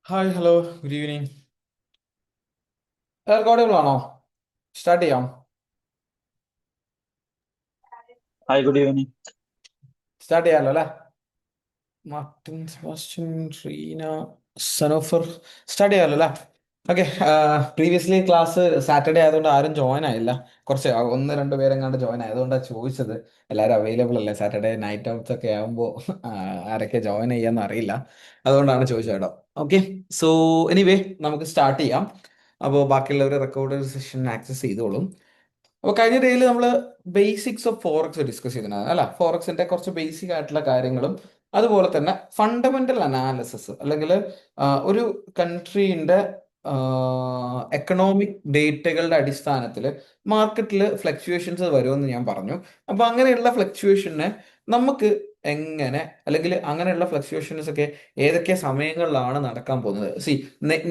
Hi hello good evening. Recordable ആണോ? Start ചെയ്യാം. Hi good evening. Start ചെയ്യാമല്ലോ അല്ലേ? Martin Sebastian Reena Sanofer. Start ചെയ്യാമല്ലോ അല്ലേ? ഓക്കെ. പ്രീവിയസ്ലി ക്ലാസ് സാറ്റർഡേ ആയതുകൊണ്ട് ആരും ജോയിൻ ആയില്ല. കുറച്ച് ഒന്ന് രണ്ട് പേരെങ്ങാണ്ട് ജോയിൻ ആയതുകൊണ്ടാണ് ചോദിച്ചത്. എല്ലാവരും അവൈലബിൾ അല്ലേ? സാറ്റർഡേ നൈറ്റ് ഔട്ട്സ് ഒക്കെ ആകുമ്പോൾ ആരൊക്കെ ജോയിൻ ചെയ്യാന്ന് അറിയില്ല. അതുകൊണ്ടാണ് ചോദിച്ചത് കേട്ടോ. ഓക്കെ. സോ എനിവേ നമുക്ക് സ്റ്റാർട്ട് ചെയ്യാം. അപ്പോൾ ബാക്കിയുള്ളവർ റെക്കോർഡ് സെഷൻ ആക്സസ് ചെയ്തോളും. അപ്പോൾ കഴിഞ്ഞ ഡേയിൽ നമ്മൾ ബേസിക്സ് ഓഫ് ഫോറക്സ് ഡിസ്കസ് ചെയ്തിട്ടുണ്ടായിരുന്നു അല്ല? ഫോറക്സിന്റെ കുറച്ച് ബേസിക് ആയിട്ടുള്ള കാര്യങ്ങളും അതുപോലെ തന്നെ ഫണ്ടമെന്റൽ അനാലിസിസ് അല്ലെങ്കിൽ ഒരു കൺട്രീൻ്റെ എക്കണോമിക് ഡേറ്റകളുടെ അടിസ്ഥാനത്തിൽ മാർക്കറ്റിൽ ഫ്ലക്ച്വേഷൻസ് വരുമെന്ന് ഞാൻ പറഞ്ഞു. അപ്പോൾ അങ്ങനെയുള്ള ഫ്ലക്ച്വേഷനെ നമുക്ക് എങ്ങനെ, അല്ലെങ്കിൽ അങ്ങനെയുള്ള ഫ്ലക്ച്വേഷൻസ് ഒക്കെ ഏതൊക്കെ സമയങ്ങളിലാണ് നടക്കാൻ പോകുന്നത്?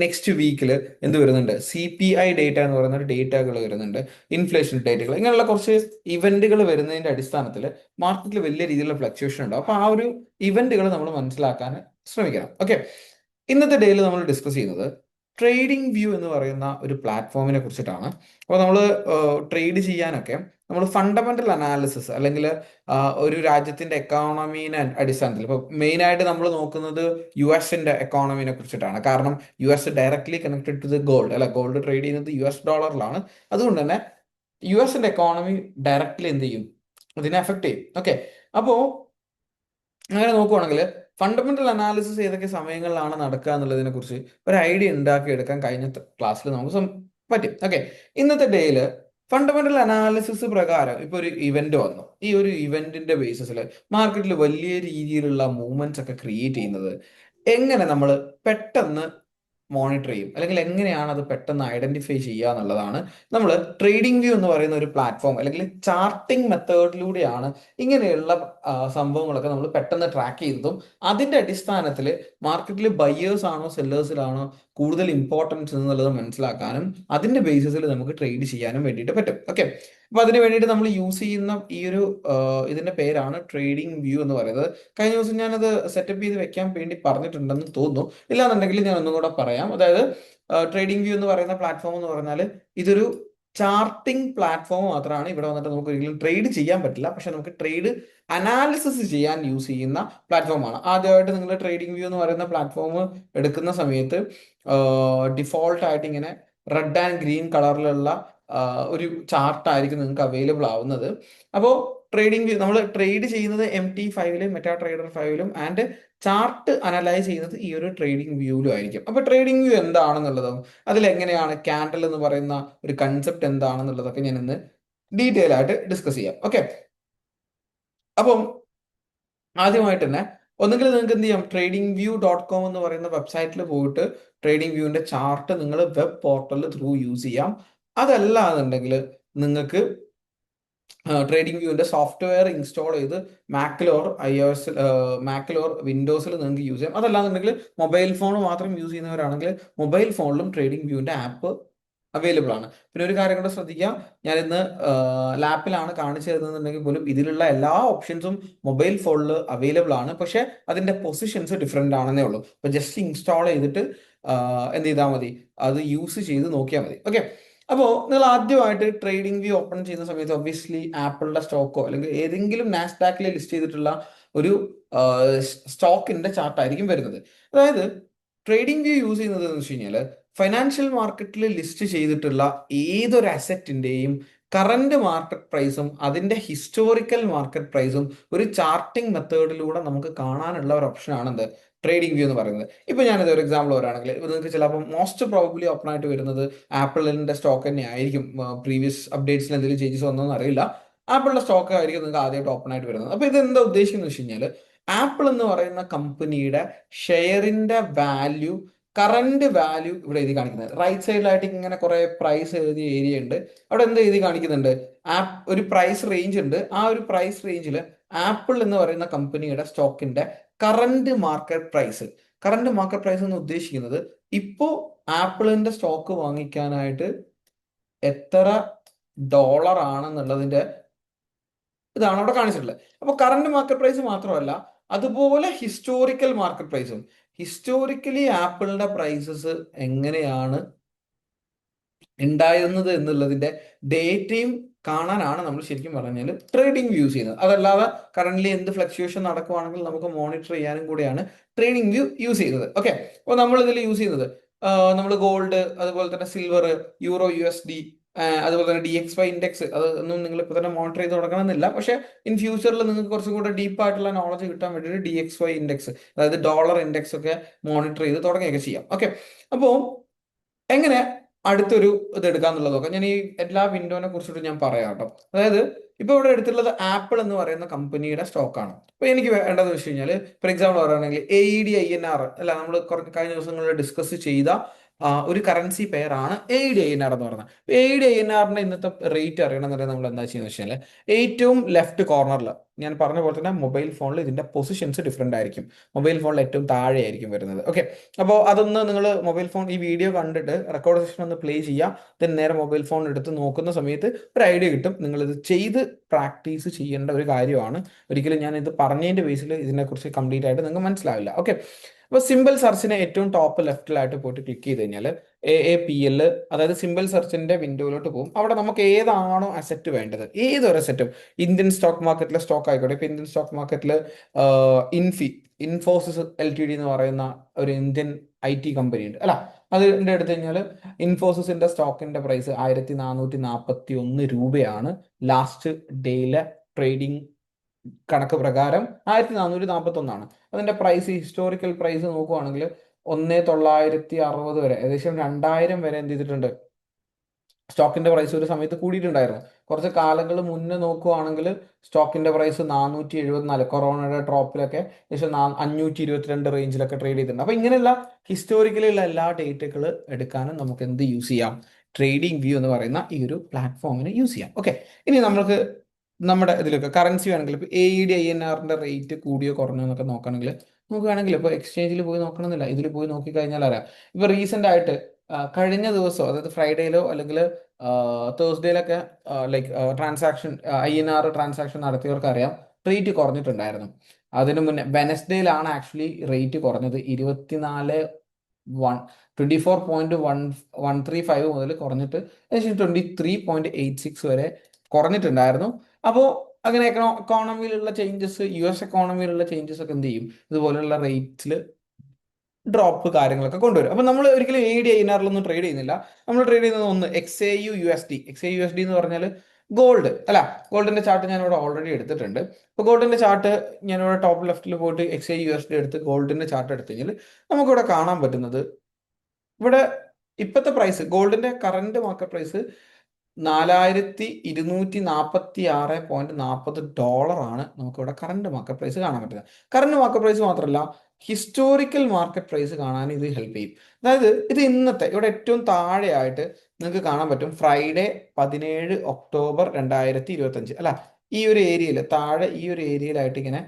നെക്സ്റ്റ് വീക്കിൽ എന്ത് വരുന്നുണ്ട്? CPI ഡേറ്റ എന്ന് പറയുന്ന ഒരു ഡേറ്റകൾ വരുന്നുണ്ട്. ഇൻഫ്ലേഷൻ ഡേറ്റകൾ, ഇങ്ങനെയുള്ള കുറച്ച് ഇവന്റുകൾ വരുന്നതിന്റെ അടിസ്ഥാനത്തിൽ മാർക്കറ്റിൽ വലിയ രീതിയിലുള്ള ഫ്ലക്ച്വേഷൻ ഉണ്ടാവും. അപ്പൊ ആ ഒരു ഇവന്റുകൾ നമ്മൾ മനസ്സിലാക്കാൻ ശ്രമിക്കണം. ഓക്കെ. ഇന്നത്തെ ഡേയിൽ നമ്മൾ ഡിസ്കസ് ചെയ്യുന്നത് ട്രേഡിംഗ് വ്യൂ എന്ന് പറയുന്ന ഒരു പ്ലാറ്റ്ഫോമിനെ കുറിച്ചിട്ടാണ്. അപ്പോൾ നമ്മൾ ട്രേഡ് ചെയ്യാനൊക്കെ നമ്മൾ ഫണ്ടമെന്റൽ അനാലിസിസ് അല്ലെങ്കിൽ ഒരു രാജ്യത്തിന്റെ എക്കോണമീനെ അടിസ്ഥാനത്തിൽ ഇപ്പോൾ മെയിൻ ആയിട്ട് നമ്മൾ നോക്കുന്നത് US എക്കോണമിനെ കുറിച്ചിട്ടാണ്. കാരണം US directly connected to the gold അല്ല? ഗോൾഡ് ട്രേഡ് ചെയ്യുന്നത് US ഡോളറിലാണ്. അതുകൊണ്ട് തന്നെ എക്കോണമി ഡയറക്റ്റ്ലി എന്ത് ചെയ്യും? ഇതിനെ എഫക്ട് ചെയ്യും. ഓക്കെ. അപ്പോ അങ്ങനെ നോക്കുവാണെങ്കിൽ ഫണ്ടമെന്റൽ അനാലിസിസ് ഏതൊക്കെ സമയങ്ങളിലാണ് നടക്കുക എന്നുള്ളതിനെ കുറിച്ച് ഒരു ഐഡിയ ഉണ്ടാക്കിയെടുക്കാൻ കഴിഞ്ഞ ക്ലാസ്സിൽ നമുക്ക് പറ്റും. ഓക്കെ. ഇന്നത്തെ ഡേയില് ഫണ്ടമെന്റൽ അനാലിസിസ് പ്രകാരം ഇപ്പൊ ഒരു ഇവന്റ് വന്നു. ഈ ഒരു ഇവന്റിന്റെ ബേസിസിൽ മാർക്കറ്റിൽ വലിയ രീതിയിലുള്ള മൂവ്മെന്റ്സ് ഒക്കെ ക്രിയേറ്റ് ചെയ്യുന്നത് എങ്ങനെ നമ്മൾ പെട്ടെന്ന് മോണിറ്റർ ചെയ്യും, അല്ലെങ്കിൽ എങ്ങനെയാണ് അത് പെട്ടെന്ന് ഐഡന്റിഫൈ ചെയ്യുക എന്നുള്ളതാണ് നമ്മൾ ട്രേഡിംഗ് വ്യൂ എന്ന് പറയുന്ന ഒരു പ്ലാറ്റ്ഫോം അല്ലെങ്കിൽ ചാർട്ടിംഗ് മെത്തേഡിലൂടെയാണ് ഇങ്ങനെയുള്ള സംഭവങ്ങളൊക്കെ നമ്മൾ പെട്ടെന്ന് ട്രാക്ക് ചെയ്തതും അതിന്റെ അടിസ്ഥാനത്തിൽ മാർക്കറ്റിൽ ബയേഴ്സ് ആണോ സെല്ലേഴ്സിലാണോ കൂടുതൽ ഇമ്പോർട്ടൻസ് എന്നുള്ളത് മനസ്സിലാക്കാനും അതിന്റെ ബേസിസിൽ നമുക്ക് ട്രേഡ് ചെയ്യാനും വേണ്ടിയിട്ട് പറ്റും. ഓക്കെ. അപ്പൊ അതിന് വേണ്ടിയിട്ട് നമ്മൾ യൂസ് ചെയ്യുന്ന ഈ ഒരു ഇതിന്റെ പേരാണ് ട്രേഡിംഗ് വ്യൂ എന്ന് പറയുന്നത്. കഴിഞ്ഞ ദിവസം ഞാനത് സെറ്റപ്പ് ചെയ്ത് വെക്കാൻ വേണ്ടി പറഞ്ഞിട്ടുണ്ടെന്ന് തോന്നുന്നു. ഇല്ലാന്നുണ്ടെങ്കിൽ ഞാൻ ഒന്നും കൂടെ പറയാം. അതായത് ട്രേഡിംഗ് വ്യൂ എന്ന് പറയുന്ന പ്ലാറ്റ്ഫോം എന്ന് പറഞ്ഞാൽ ഇതൊരു ചാർട്ടിംഗ് പ്ലാറ്റ്ഫോം മാത്രമാണ്. ഇവിടെ വന്നിട്ട് നമുക്ക് ഒരിക്കലും ട്രേഡ് ചെയ്യാൻ പറ്റില്ല, പക്ഷെ നമുക്ക് ട്രേഡ് അനാലിസിസ് ചെയ്യാൻ യൂസ് ചെയ്യുന്ന പ്ലാറ്റ്ഫോമാണ്. ആദ്യമായിട്ട് നിങ്ങൾ ട്രേഡിംഗ് വ്യൂ എന്ന് പറയുന്ന പ്ലാറ്റ്ഫോം എടുക്കുന്ന സമയത്ത് ഡിഫോൾട്ട് ആയിട്ട് ഇങ്ങനെ റെഡ് ആൻഡ് ഗ്രീൻ കളറിലുള്ള ഒരു ചാർട്ട് ആയിരിക്കും നിങ്ങൾക്ക് അവൈലബിൾ ആവുന്നത്. അപ്പോൾ ട്രേഡിംഗ് വ്യൂ നമ്മൾ ട്രേഡ് ചെയ്യുന്നത് MT5ലും മെറ്റാ ട്രേഡർ 5ലും ആൻഡ് ചാർട്ട് അനലൈസ് ചെയ്യുന്നത് ഈ ഒരു ട്രേഡിംഗ് വ്യൂവിലും ആയിരിക്കും. അപ്പൊ ട്രേഡിംഗ് വ്യൂ എന്താണെന്നുള്ളതും അതിലെങ്ങനെയാണ് ക്യാൻഡിൽ എന്ന് പറയുന്ന ഒരു കൺസെപ്റ്റ് എന്താണെന്നുള്ളതൊക്കെ ഞാൻ ഇന്ന് ഡീറ്റെയിൽ ആയിട്ട് ഡിസ്കസ് ചെയ്യാം. ഓക്കെ. അപ്പം ആദ്യമായിട്ട് തന്നെ ഒന്നുകിൽ നിങ്ങൾക്ക് എന്ത് ചെയ്യാം, tradingview.com എന്ന് പറയുന്ന വെബ്സൈറ്റിൽ പോയിട്ട് ട്രേഡിംഗ് വ്യൂവിന്റെ ചാർട്ട് നിങ്ങൾ വെബ് പോർട്ടൽ ത്രൂ യൂസ് ചെയ്യാം. അതല്ല എന്നുണ്ടെങ്കിൽ നിങ്ങൾക്ക് ട്രേഡിംഗ് വ്യൂവിന്റെ സോഫ്റ്റ്വെയർ ഇൻസ്റ്റാൾ ചെയ്ത് മാക്കിലോർ വിൻഡോസിൽ നിങ്ങൾക്ക് യൂസ് ചെയ്യാം. അതല്ലാന്നുണ്ടെങ്കിൽ മൊബൈൽ ഫോൺ മാത്രം യൂസ് ചെയ്യുന്നവരാണെങ്കിൽ മൊബൈൽ ഫോണിലും ട്രേഡിംഗ് വ്യൂവിന്റെ ആപ്പ് അവൈലബിൾ ആണ്. പിന്നെ ഒരു കാര്യം കൂടെ ശ്രദ്ധിക്കാം, ഞാൻ ഇന്ന് ലാപ്പിലാണ് കാണിച്ചു തരുന്നുണ്ടെങ്കിൽ പോലും ഇതിലുള്ള എല്ലാ ഓപ്ഷൻസും മൊബൈൽ ഫോണിൽ അവൈലബിൾ ആണ്. പക്ഷെ അതിന്റെ പൊസിഷൻസ് ഡിഫറെന്റ് ആണെന്നേ ഉള്ളൂ. അപ്പൊ ജസ്റ്റ് ഇൻസ്റ്റാൾ ചെയ്തിട്ട് എന്ത് ചെയ്താൽ മതി, അത് യൂസ് ചെയ്ത് നോക്കിയാൽ മതി. ഓക്കെ. അപ്പോൾ നിങ്ങൾ ആദ്യമായിട്ട് ട്രേഡിംഗ് വ്യൂ ഓപ്പൺ ചെയ്യുന്ന സമയത്ത് ഒബ്വിയസ്ലി ആപ്പിളിന്റെ സ്റ്റോക്കോ അല്ലെങ്കിൽ ഏതെങ്കിലും നാസ്ഡാക്കിൽ ലിസ്റ്റ് ചെയ്തിട്ടുള്ള ഒരു സ്റ്റോക്കിന്റെ ചാർട്ടായിരിക്കും വരുന്നത്. അതായത് ട്രേഡിംഗ് വ്യൂ യൂസ് ചെയ്യുന്നത് എന്ന് വെച്ച് കഴിഞ്ഞാൽ ഫൈനാൻഷ്യൽ മാർക്കറ്റിൽ ലിസ്റ്റ് ചെയ്തിട്ടുള്ള ഏതൊരു അസറ്റിന്റെയും കറന്റ് മാർക്കറ്റ് പ്രൈസും അതിന്റെ ഹിസ്റ്റോറിക്കൽ മാർക്കറ്റ് പ്രൈസും ഒരു ചാർട്ടിംഗ് മെത്തേഡിലൂടെ നമുക്ക് കാണാനുള്ള ഒരു ഓപ്ഷനാണ് എന്ത്, ട്രേഡിംഗ് വ്യൂ എന്ന് പറയുന്നത്. ഇപ്പൊ ഞാനിത് ഒരു എക്സാമ്പിൾ പറയുകയാണെങ്കിൽ ഇപ്പൊ നിങ്ങൾക്ക് ചിലപ്പോൾ മോസ്റ്റ് പ്രോബബ്ലി ഓപ്പൺ ആയിട്ട് വരുന്നത് ആപ്പിളിന്റെ സ്റ്റോക്ക് തന്നെ ആയിരിക്കും. പ്രീവിയസ് അപ്ഡേറ്റ്സിൽ എന്തെങ്കിലും ചേഞ്ചസ് വന്നോന്ന് അറിയില്ല. ആപ്പിളിന്റെ സ്റ്റോക്ക് ആയിരിക്കും നിങ്ങൾക്ക് ആദ്യമായിട്ട് ഓപ്പൺ ആയിട്ട് വരുന്നത്. അപ്പൊ ഇത് എന്താ ഉദ്ദേശിക്കുന്നത് വെച്ച് കഴിഞ്ഞാൽ ആപ്പിൾ എന്ന് പറയുന്ന കമ്പനിയുടെ ഷെയറിന്റെ വാല്യൂ, കറന്റ് വാല്യൂ ഇവിടെ എഴുതി കാണിക്കുന്നത്. റൈറ്റ് സൈഡിലായിട്ട് ഇങ്ങനെ കുറെ പ്രൈസ് എഴുതിയ ഏരിയ ഉണ്ട്. അവിടെ എന്ത് എഴുതി കാണിക്കുന്നുണ്ട്? ഒരു പ്രൈസ് റേഞ്ച് ഉണ്ട്. ആ ഒരു പ്രൈസ് റേഞ്ചിൽ ആപ്പിൾ എന്ന് പറയുന്ന കമ്പനിയുടെ സ്റ്റോക്കിന്റെ കറന്റ് മാർക്കറ്റ് പ്രൈസ് എന്ന് ഉദ്ദേശിക്കുന്നത് ഇപ്പോ ആപ്പിളിന്റെ സ്റ്റോക്ക് വാങ്ങിക്കാനായിട്ട് എത്ര ഡോളർ ആണെന്നുള്ളതിന്റെ ഇതാണ് അവിടെ കാണിച്ചിട്ടുള്ളത്. അപ്പൊ കറന്റ് മാർക്കറ്റ് പ്രൈസ് മാത്രമല്ല, അതുപോലെ ഹിസ്റ്റോറിക്കൽ മാർക്കറ്റ് പ്രൈസും. ഹിസ്റ്റോറിക്കലി ആപ്പിളിന്റെ പ്രൈസസ് എങ്ങനെയാണ് ഉണ്ടായിരുന്നത് എന്നുള്ളതിന്റെ ഡേറ്റയും കാണാനാണ് നമ്മൾ ശരിക്കും പറഞ്ഞാൽ ട്രേഡിംഗ് യൂസ് ചെയ്യുന്നത്. അതല്ലാതെ കറന്റ് എന്ത് ഫ്ലക്ച്വേഷൻ നടക്കുവാണെങ്കിൽ നമുക്ക് മോണിറ്റർ ചെയ്യാനും കൂടിയാണ് ട്രേഡിംഗ് വ്യൂ യൂസ് ചെയ്യുന്നത്. ഓക്കെ, അപ്പോൾ നമ്മൾ ഇതിൽ യൂസ് ചെയ്യുന്നത് നമ്മൾ ഗോൾഡ്, അതുപോലെ തന്നെ സിൽവർ, യൂറോ, USD, അതുപോലെ തന്നെ DXY ഇൻഡെക്സ്. അതൊന്നും നിങ്ങൾ ഇപ്പോൾ തന്നെ മോണിറ്റർ ചെയ്ത് തുടങ്ങണമെന്നില്ല, പക്ഷേ ഇൻ ഫ്യൂച്ചറിൽ നിങ്ങൾക്ക് കുറച്ചും കൂടെ ഡീപ്പായിട്ടുള്ള നോളജ് കിട്ടാൻ വേണ്ടിയിട്ട് DXY ഇൻഡെക്സ്, അതായത് ഡോളർ ഇൻഡെക്സ് ഒക്കെ മോണിറ്റർ ചെയ്ത് തുടങ്ങുകയൊക്കെ ചെയ്യാം. ഓക്കെ, അപ്പോൾ എങ്ങനെ അടുത്തൊരു ഇത് എടുക്കാന്നുള്ളത് നോക്കാം. ഞാൻ ഈ എല്ലാ വിൻഡോനെ കുറിച്ചിട്ട് ഞാൻ പറയാം കേട്ടോ. അതായത് ഇപ്പൊ ഇവിടെ എടുത്തിട്ടുള്ളത് ആപ്പിൾ എന്ന് പറയുന്ന കമ്പനിയുടെ സ്റ്റോക്കാണ്. അപ്പൊ എനിക്ക് വേണ്ടതെന്ന് വെച്ച് കഴിഞ്ഞാൽ, ഫോർ എക്സാമ്പിൾ പറയുകയാണെങ്കിൽ AED INR, അല്ല, നമ്മൾ കഴിഞ്ഞ ദിവസങ്ങളിൽ ഡിസ്കസ് ചെയ്ത ഒരു കറൻസി പെയർ ആണ് AED INR എന്ന് പറയുന്നത്. AED INRന്റെ ഇന്നത്തെ റേറ്റ് അറിയണമെന്നുണ്ടെങ്കിൽ നമ്മൾ എന്താ ചെയ്യുന്നത് വെച്ചാൽ, ഏറ്റവും ലെഫ്റ്റ് കോർണറിൽ ഞാൻ പറഞ്ഞ പോലെ തന്നെ മൊബൈൽ ഫോണിൽ ഇതിന്റെ പൊസിഷൻസ് ഡിഫറെന്റ് ആയിരിക്കും. മൊബൈൽ ഫോണിൽ ഏറ്റവും താഴെ ആയിരിക്കും വരുന്നത്. ഓക്കെ, അപ്പോൾ അതൊന്ന് നിങ്ങൾ മൊബൈൽ ഫോൺ ഈ വീഡിയോ കണ്ടിട്ട് റെക്കോർഡ് സെഷൻ ഒന്ന് പ്ലേ ചെയ്യുക. ദെൻ നേരെ മൊബൈൽ ഫോൺ എടുത്ത് നോക്കുന്ന സമയത്ത് ഒരു ഐഡിയ കിട്ടും. നിങ്ങളിത് ചെയ്ത് പ്രാക്ടീസ് ചെയ്യേണ്ട ഒരു കാര്യമാണ്. ഒരിക്കലും ഞാൻ ഇത് പറഞ്ഞതിന്റെ ബേസിൽ ഇതിനെക്കുറിച്ച് കംപ്ലീറ്റ് ആയിട്ട് നിങ്ങൾക്ക് മനസ്സിലാവില്ല. ഓക്കെ, അപ്പോൾ സിമ്പിൾ സെർച്ചിനെ ഏറ്റവും ടോപ്പ് ലെഫ്റ്റിലായിട്ട് പോയിട്ട് ക്ലിക്ക് ചെയ്ത് കഴിഞ്ഞാൽ AAPL, അതായത് സിമ്പിൾ സെർച്ചിന്റെ വിൻഡോയിലോട്ട് പോകും. അവിടെ നമുക്ക് ഏതാണോ അസറ്റ് വേണ്ടത്, ഏതൊരു അസറ്റും, ഇന്ത്യൻ സ്റ്റോക്ക് മാർക്കറ്റിലെ സ്റ്റോക്ക് ആയിക്കോട്ടെ. ഇപ്പൊ ഇന്ത്യൻ സ്റ്റോക്ക് മാർക്കറ്റിൽ ഇൻഫോസിസ് LTD എന്ന് പറയുന്ന ഒരു ഇന്ത്യൻ IT കമ്പനി ഉണ്ട്, അല്ല, അതിന്റെ എടുത്തു കഴിഞ്ഞാൽ ഇൻഫോസിസിന്റെ സ്റ്റോക്കിന്റെ പ്രൈസ് 1441 രൂപയാണ്. ലാസ്റ്റ് ഡേയിലെ ട്രേഡിംഗ് കണക്ക് പ്രകാരം 1441 അതിന്റെ പ്രൈസ്. ഹിസ്റ്റോറിക്കൽ പ്രൈസ് നോക്കുവാണെങ്കിൽ 1960 വരെ, ഏകദേശം 2000 വരെ എന്ത് ചെയ്തിട്ടുണ്ട്, സ്റ്റോക്കിന്റെ പ്രൈസ് ഒരു സമയത്ത് കൂടിയിട്ടുണ്ടായിരുന്നു. കുറച്ച് കാലങ്ങൾ മുന്നേ നോക്കുവാണെങ്കിൽ സ്റ്റോക്കിന്റെ പ്രൈസ് 474, കൊറോണയുടെ ഡ്രോപ്പിലൊക്കെ ഏകദേശം 522 റേഞ്ചിലൊക്കെ ട്രേഡ് ചെയ്തിട്ടുണ്ട്. അപ്പൊ ഇങ്ങനെയുള്ള ഹിസ്റ്റോറിക്കലിയുള്ള എല്ലാ ഡേറ്റകൾ എടുക്കാനും നമുക്ക് എന്ത് യൂസ് ചെയ്യാം, ട്രേഡിംഗ് വ്യൂ എന്ന് പറയുന്ന ഈ ഒരു പ്ലാറ്റ്ഫോമിന് യൂസ് ചെയ്യാം. ഓക്കെ, ഇനി നമുക്ക് നമ്മുടെ ഇതിലൊക്കെ കറൻസി വേണമെങ്കിൽ ഇപ്പോൾ AED INRന്റെ റേറ്റ് കൂടിയോ കുറഞ്ഞോ എന്നൊക്കെ നോക്കുകയാണെങ്കിൽ ഇപ്പോൾ എക്സ്ചേഞ്ചിൽ പോയി നോക്കണമെന്നില്ല, ഇതിൽ പോയി നോക്കിക്കഴിഞ്ഞാൽ അറിയാം. ഇപ്പോൾ റീസെന്റ് ആയിട്ട് കഴിഞ്ഞ ദിവസം, അതായത് ഫ്രൈഡേയിലോ അല്ലെങ്കിൽ തേഴ്സ്ഡേയിലൊക്കെ ലൈക്ക് ട്രാൻസാക്ഷൻ ട്രാൻസാക്ഷൻ നടത്തിയവർക്ക് അറിയാം റേറ്റ് കുറഞ്ഞിട്ടുണ്ടായിരുന്നു. അതിന് മുന്നേ വെനസ്ഡേയിലാണ് ആക്ച്വലി റേറ്റ് കുറഞ്ഞത്. 24.135 മുതൽ കുറഞ്ഞിട്ട് ഏകദേശം 23.86 വരെ കുറഞ്ഞിട്ടുണ്ടായിരുന്നു. അപ്പോൾ അങ്ങനെ എക്കോണമിയിലുള്ള ചേഞ്ചസ്, US എക്കോണമിയിലുള്ള ചേഞ്ചസ് ഒക്കെ എന്ത് ചെയ്യും, ഇതുപോലെയുള്ള റേറ്റ്സിൽ ഡ്രോപ്പ് കാര്യങ്ങളൊക്കെ കൊണ്ടുവരും. അപ്പൊ നമ്മൾ ഒരിക്കലും AED INRലൊന്നും ട്രേഡ് ചെയ്യുന്നില്ല. നമ്മൾ ട്രേഡ് ചെയ്യുന്നത് ഒന്ന് XAU USD എന്ന് പറഞ്ഞാൽ ഗോൾഡ്, അല്ല, ഗോൾഡിന്റെ ചാർട്ട് ഞാൻ ഇവിടെ ഓൾറെഡി എടുത്തിട്ടുണ്ട്. അപ്പൊ ഗോൾഡിന്റെ ചാർട്ട് ഞാനിവിടെ ടോപ്പ് ലെഫ്റ്റിൽ പോയിട്ട് XAU USD എടുത്ത് ഗോൾഡിന്റെ ചാർട്ട് എടുത്തു കഴിഞ്ഞാൽ നമുക്കിവിടെ കാണാൻ പറ്റുന്നത്, ഇവിടെ ഇപ്പോഴത്തെ പ്രൈസ്, ഗോൾഡിന്റെ കറന്റ് മാർക്കറ്റ് പ്രൈസ് $4246.40 ആണ് നമുക്കിവിടെ കറന്റ് മാർക്കറ്റ് പ്രൈസ് കാണാൻ പറ്റുന്നത്. കറന്റ് മാർക്കറ്റ് പ്രൈസ് മാത്രമല്ല, ഹിസ്റ്റോറിക്കൽ മാർക്കറ്റ് പ്രൈസ് കാണാൻ ഇത് ഹെൽപ്പ് ചെയ്യും. അതായത് ഇത് ഇന്നത്തെ ഇവിടെ ഏറ്റവും താഴെയായിട്ട് നിങ്ങൾക്ക് കാണാൻ പറ്റും, ഫ്രൈഡേ 17 ഒക്ടോബർ 2025, അല്ല, ഈ ഒരു ഏരിയയിൽ താഴെ ഈ ഒരു ഏരിയയിലായിട്ട് ഇങ്ങനെ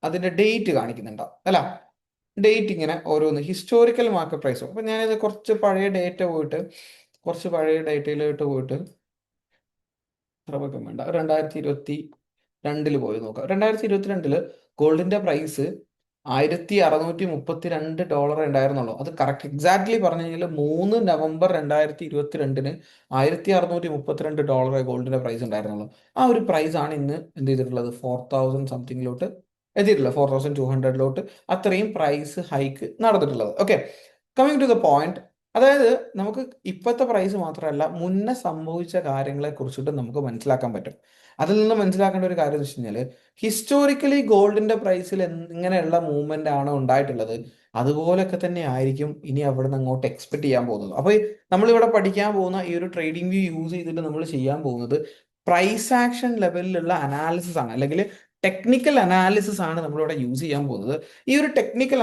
അതിന്റെ ഡേറ്റ് കാണിക്കുന്നുണ്ടാവും, അല്ല, ഡേറ്റ് ഇങ്ങനെ ഓരോന്ന് ഹിസ്റ്റോറിക്കൽ മാർക്കറ്റ് പ്രൈസും. അപ്പൊ ഞാനിത് കുറച്ച് പഴയ ഡേറ്റയിലോട്ട് പോയിട്ട് വേണ്ട, 2022 പോയി നോക്കാം. 2022 ഗോൾഡിന്റെ പ്രൈസ് $1632 ഉണ്ടായിരുന്നുള്ളൂ. അത് കറക്റ്റ് എക്സാക്ട്ലി പറഞ്ഞു കഴിഞ്ഞാൽ 3 നവംബർ 2022 $1632 ഗോൾഡിന്റെ പ്രൈസ് ഉണ്ടായിരുന്നുള്ളൂ. ആ ഒരു പ്രൈസ് ആണ് ഇന്ന് എന്ത് ചെയ്തിട്ടുള്ളത്, 4000 സംതിങ്ങിലോട്ട് എത്തിയിട്ടുള്ളത്, 4200 അത്രയും പ്രൈസ് ഹൈക്ക് നടന്നിട്ടുള്ളത്. Okay, coming to the point, അതായത് നമുക്ക് ഇപ്പോഴത്തെ പ്രൈസ് മാത്രമല്ല മുന്നേ സംഭവിച്ച കാര്യങ്ങളെ കുറിച്ചിട്ട് നമുക്ക് മനസ്സിലാക്കാൻ പറ്റും. അതിൽ നിന്ന് മനസ്സിലാക്കേണ്ട ഒരു കാര്യം എന്ന് വെച്ച് കഴിഞ്ഞാൽ, ഹിസ്റ്റോറിക്കലി ഗോൾഡിന്റെ പ്രൈസിൽ ഇങ്ങനെയുള്ള മൂവ്മെന്റ് ആണ് ഉണ്ടായിട്ടുള്ളത്, അതുപോലൊക്കെ തന്നെ ആയിരിക്കും ഇനി അവിടെ നിന്ന് അങ്ങോട്ട് എക്സ്പെക്ട് ചെയ്യാൻ പോകുന്നത്. അപ്പൊ നമ്മളിവിടെ പഠിക്കാൻ പോകുന്ന ഈ ഒരു ട്രേഡിംഗ് വ്യൂ യൂസ് ചെയ്തിട്ട് നമ്മൾ ചെയ്യാൻ പോകുന്നത് പ്രൈസ് ആക്ഷൻ ലെവലിലുള്ള അനാലിസിസ് ആണ്, അല്ലെങ്കിൽ ടെക്നിക്കൽ അനാലിസിസ് ആണ് നമ്മളിവിടെ യൂസ് ചെയ്യാൻ പോകുന്നത്. ഈ ഒരു ടെക്നിക്കൽ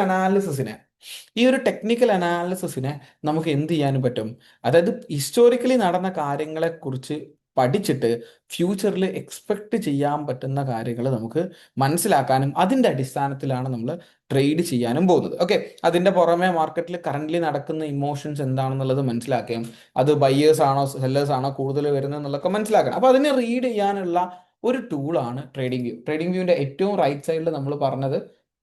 അനാലിസിസിനെ നമുക്ക് എന്ത് ചെയ്യാനും പറ്റും, അതായത് ഹിസ്റ്റോറിക്കലി നടന്ന കാര്യങ്ങളെ കുറിച്ച് പഠിച്ചിട്ട് ഫ്യൂച്ചറിൽ എക്സ്പെക്ട് ചെയ്യാൻ പറ്റുന്ന കാര്യങ്ങൾ നമുക്ക് മനസ്സിലാക്കാനും അതിന്റെ അടിസ്ഥാനത്തിലാണ് നമ്മൾ ട്രേഡ് ചെയ്യാനും പോകുന്നത്. ഓക്കെ, അതിന്റെ പുറമെ മാർക്കറ്റിൽ കറന്റ്ലി നടക്കുന്ന ഇമോഷൻസ് എന്താണെന്നുള്ളത് മനസ്സിലാക്കുകയും അത് ബയേഴ്സ് ആണോ സെല്ലേഴ്സ് ആണോ കൂടുതൽ വരുന്നത് എന്നുള്ളതൊക്കെ മനസ്സിലാക്കണം. അപ്പൊ അതിനെ റീഡ് ചെയ്യാനുള്ള ഒരു ടൂളാണ് ട്രേഡിംഗ് വ്യൂ. ട്രേഡിംഗ് വ്യൂവിന്റെ ഏറ്റവും റൈറ്റ് സൈഡിൽ നമ്മൾ പറഞ്ഞത്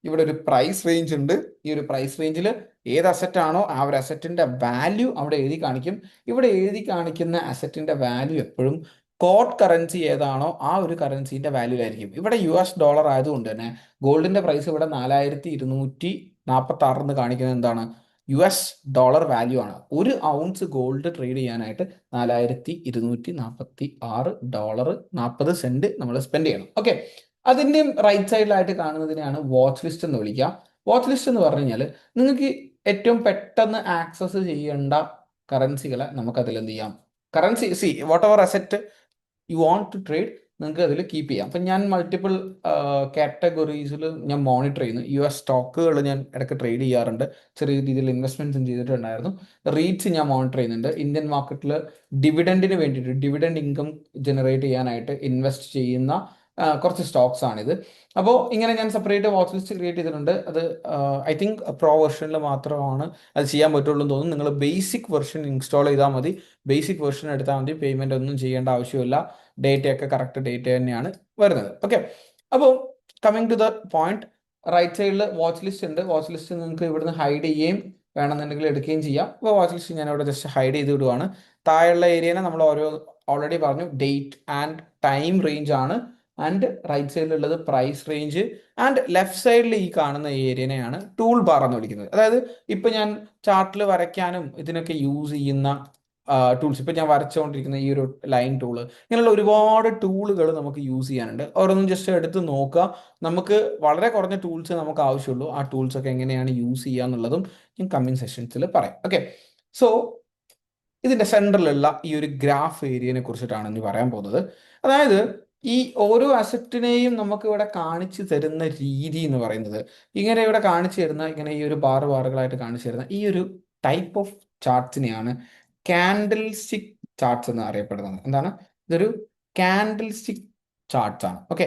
ഇവിടെ ഒരു പ്രൈസ് റേഞ്ച് ഉണ്ട്. ഈ ഒരു പ്രൈസ് റേഞ്ചിൽ ഏത് അസറ്റ് ആണോ ആ ഒരു അസറ്റിന്റെ വാല്യൂ അവിടെ എഴുതി കാണിക്കും. ഇവിടെ എഴുതി കാണിക്കുന്ന അസറ്റിന്റെ വാല്യൂ എപ്പോഴും കോട്ട് കറൻസി ഏതാണോ ആ ഒരു കറൻസിന്റെ വാല്യൂ ആയിരിക്കും. ഇവിടെ US$ ആയതുകൊണ്ട് തന്നെ ഗോൾഡിന്റെ പ്രൈസ് ഇവിടെ 4246 എന്ന് കാണിക്കുന്നത് എന്താണ്? US$ വാല്യൂ ആണ്. ഒരു ഔൺസ് ഗോൾഡ് ട്രേഡ് ചെയ്യാനായിട്ട് $4246.40 നമ്മൾ സ്പെൻഡ് ചെയ്യണം. ഓക്കെ, അതിൻ്റെയും റൈറ്റ് സൈഡിലായിട്ട് കാണുന്നതിനെയാണ് വാച്ച് ലിസ്റ്റ് എന്ന് വിളിക്കുക. വാച്ച് ലിസ്റ്റ് എന്ന് പറഞ്ഞു കഴിഞ്ഞാൽ നിങ്ങൾക്ക് ഏറ്റവും പെട്ടെന്ന് ആക്സസ് ചെയ്യേണ്ട കറൻസികളെ നമുക്ക് അതിൽ എന്ത് ചെയ്യാം? Currency whatever asset you want to trade നിങ്ങൾക്ക് അതിൽ കീപ്പ് ചെയ്യാം. അപ്പം ഞാൻ മൾട്ടിപ്പിൾ കാറ്റഗറീസിൽ ഞാൻ മോണിറ്റർ ചെയ്യുന്നു. US സ്റ്റോക്കുകൾ ഞാൻ ഇടയ്ക്ക് ട്രേഡ് ചെയ്യാറുണ്ട്. ചെറിയ രീതിയിൽ ഇൻവെസ്റ്റ്മെന്റ്സും ചെയ്തിട്ടുണ്ടായിരുന്നു. റീറ്റ്സ് ഞാൻ മോണിറ്റർ ചെയ്യുന്നുണ്ട്. ഇന്ത്യൻ മാർക്കറ്റിൽ ഡിവിഡൻഡിന് വേണ്ടിയിട്ട് ഡിവിഡൻഡ് ഇൻകം ജനറേറ്റ് ചെയ്യാനായിട്ട് ഇൻവെസ്റ്റ് ചെയ്യുന്ന കുറച്ച് സ്റ്റോക്സ് ആണിത്. അപ്പോൾ ഇങ്ങനെ ഞാൻ സെപ്പറേറ്റ് വാച്ച് ലിസ്റ്റ് ക്രിയേറ്റ് ചെയ്തിട്ടുണ്ട്. അത് ഐ തിങ്ക് പ്രോ വെർഷനിൽ മാത്രമാണ് അത് ചെയ്യാൻ പറ്റുള്ളൂ എന്ന് തോന്നുന്നു. നിങ്ങൾ ബേസിക് വെർഷൻ ഇൻസ്റ്റാൾ ചെയ്താൽ മതി. ബേസിക് വെർഷൻ എടുത്താൽ മതി. പേയ്മെന്റ് ഒന്നും ചെയ്യേണ്ട ആവശ്യമില്ല. ഡേറ്റയൊക്കെ കറക്റ്റ് ഡേറ്റ തന്നെയാണ് വരുന്നത്. ഓക്കെ, അപ്പോൾ coming to the point, right സൈഡിൽ വാച്ച് ലിസ്റ്റ് ഉണ്ട്. വാച്ച് ലിസ്റ്റ് നിങ്ങൾക്ക് ഇവിടുന്ന് ഹൈഡ് ചെയ്യുകയും വേണമെന്നുണ്ടെങ്കിൽ എടുക്കുകയും ചെയ്യാം. അപ്പോൾ വാച്ച് ലിസ്റ്റ് ഞാൻ ഇവിടെ ജസ്റ്റ് ഹൈഡ് ചെയ്ത് വിടുവാണ്. താഴെയുള്ള ഏരിയനെ നമ്മൾ ഓൾറെഡി പറഞ്ഞു ഡേറ്റ് ആൻഡ് ടൈം റേഞ്ച് ആണ്. ആൻഡ് റൈറ്റ് സൈഡിലുള്ളത് പ്രൈസ് റേഞ്ച്. ആൻഡ് ലെഫ്റ്റ് സൈഡിൽ ഈ കാണുന്ന ഏരിയനെയാണ് ടൂൾ ബാർ എന്ന് വിളിക്കുന്നത്. അതായത് ഇപ്പൊ ഞാൻ ചാർട്ടിൽ വരയ്ക്കാനും ഇതിനൊക്കെ യൂസ് ചെയ്യുന്ന ടൂൾസ്, ഇപ്പൊ ഞാൻ വരച്ചുകൊണ്ടിരിക്കുന്ന ഈ ഒരു ലൈൻ ടൂള്, ഇങ്ങനെയുള്ള ഒരുപാട് ടൂളുകൾ നമുക്ക് യൂസ് ചെയ്യാനുണ്ട്. ഓരോന്നും ജസ്റ്റ് എടുത്ത് നോക്കുക. നമുക്ക് വളരെ കുറഞ്ഞ ടൂൾസ് നമുക്ക് ആവശ്യമുള്ളൂ. ആ ടൂൾസ് ഒക്കെ എങ്ങനെയാണ് യൂസ് ചെയ്യുക എന്നുള്ളതും ഞാൻ കമ്മിങ് സെഷൻസിൽ പറയാം. ഓക്കെ, സോ ഇതിന്റെ സെൻട്രലുള്ള ഈ ഒരു ഗ്രാഫ് ഏരിയനെ കുറിച്ചിട്ടാണ് ഇനി പറയാൻ പോകുന്നത്. അതായത് ഈ ഓരോ അസറ്റിനെയും നമുക്ക് ഇവിടെ കാണിച്ചു തരുന്ന രീതി എന്ന് പറയുന്നത്, ഇങ്ങനെ ഇവിടെ കാണിച്ചു തരുന്ന ഇങ്ങനെ ഈ ഒരു ബാറുകളായിട്ട് കാണിച്ചു തരുന്ന ഈ ഒരു ടൈപ്പ് ഓഫ് ചാർട്ട്സിനെയാണ് കാൻഡിൽ സ്റ്റിക് ചാർട്ട്സ് എന്ന് അറിയപ്പെടുന്നത്. എന്താണ്? ഇതൊരു കാൻഡിൽ സ്റ്റിക് ചാർട്ട്സ് ആണ്. ഓക്കെ,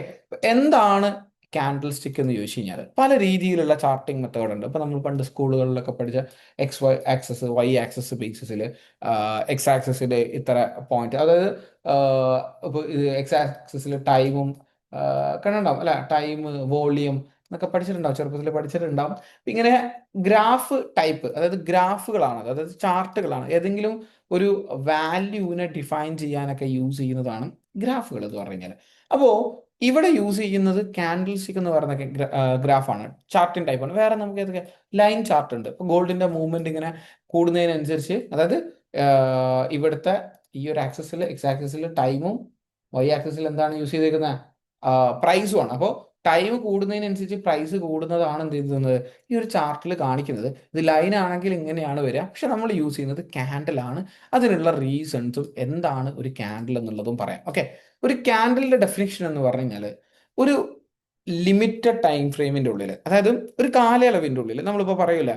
എന്താണ് കാൻഡിൽ സ്റ്റിക്ക് എന്ന് ചോദിച്ചു കഴിഞ്ഞാൽ പല രീതിയിലുള്ള ചാർട്ടിംഗ് മെത്തേഡ് ഉണ്ട്. ഇപ്പൊ നമ്മൾ പണ്ട് സ്കൂളുകളിലൊക്കെ പഠിച്ച X Y ആക്സസ് ബേസിസിൽ എക്സ് ആക്സസിൽ ഇത്ര പോയിന്റ്, അതായത് ഇപ്പോൾ ഇത് എക്സ് ആക്സസിൽ ടൈമും കണ്ടുണ്ടാവും അല്ലെ, ടൈം വോളിയം എന്നൊക്കെ പഠിച്ചിട്ടുണ്ടാവും, ചെറുപ്പത്തിൽ പഠിച്ചിട്ടുണ്ടാവും. ഇങ്ങനെ ഗ്രാഫ് ടൈപ്പ്, അതായത് ഗ്രാഫുകളാണ്, അതായത് ചാർട്ടുകളാണ്. ഏതെങ്കിലും ഒരു വാല്യൂവിനെ ഡിഫൈൻ ചെയ്യാനൊക്കെ യൂസ് ചെയ്യുന്നതാണ് ഗ്രാഫുകൾ എന്ന് പറഞ്ഞു കഴിഞ്ഞാൽ. അപ്പോൾ ഇവിടെ യൂസ് ചെയ്യുന്നത് കാൻഡിൽ സ്റ്റിക്ക് എന്ന് പറയുന്ന ഗ്രാഫാണ്, ചാർട്ടിങ് ടൈപ്പാണ്. വേറെ നമുക്ക് ഏതൊക്കെ ലൈൻ ചാർട്ട് ഉണ്ട്. ഇപ്പോൾ ഗോൾഡിന്റെ മൂവ്മെന്റ് ഇങ്ങനെ കൂടുന്നതിനനുസരിച്ച്, അതായത് ഇവിടുത്തെ ഈ ഒരു ആക്സസിൽ എക്സ് ആക്സസിൽ ടൈമും Y ആക്സസിൽ എന്താണ് യൂസ് ചെയ്തേക്കുന്നത്? പ്രൈസും ആണ്. അപ്പോൾ ടൈം കൂടുന്നതിനനുസരിച്ച് പ്രൈസ് കൂടുന്നതാണ് എന്ത് ചെയ്യുന്നത് ഈ ഒരു ചാർട്ടിൽ കാണിക്കുന്നത്. ഇത് ലൈൻ ആണെങ്കിൽ ഇങ്ങനെയാണ് വരിക, പക്ഷെ നമ്മൾ യൂസ് ചെയ്യുന്നത് ക്യാൻഡിൽ ആണ്. അതിനുള്ള റീസൺസും എന്താണ് ഒരു ക്യാൻഡിൽ എന്നുള്ളതും പറയാം. ഓക്കെ, ഒരു ക്യാൻഡിലിന്റെ ഡെഫിനിഷൻ എന്ന് പറഞ്ഞു കഴിഞ്ഞാൽ ഒരു ലിമിറ്റഡ് ടൈം ഫ്രെയിമിന്റെ ഉള്ളിൽ, അതായത് ഒരു കാലയളവിന്റെ ഉള്ളിൽ, നമ്മളിപ്പോൾ പറയൂലേ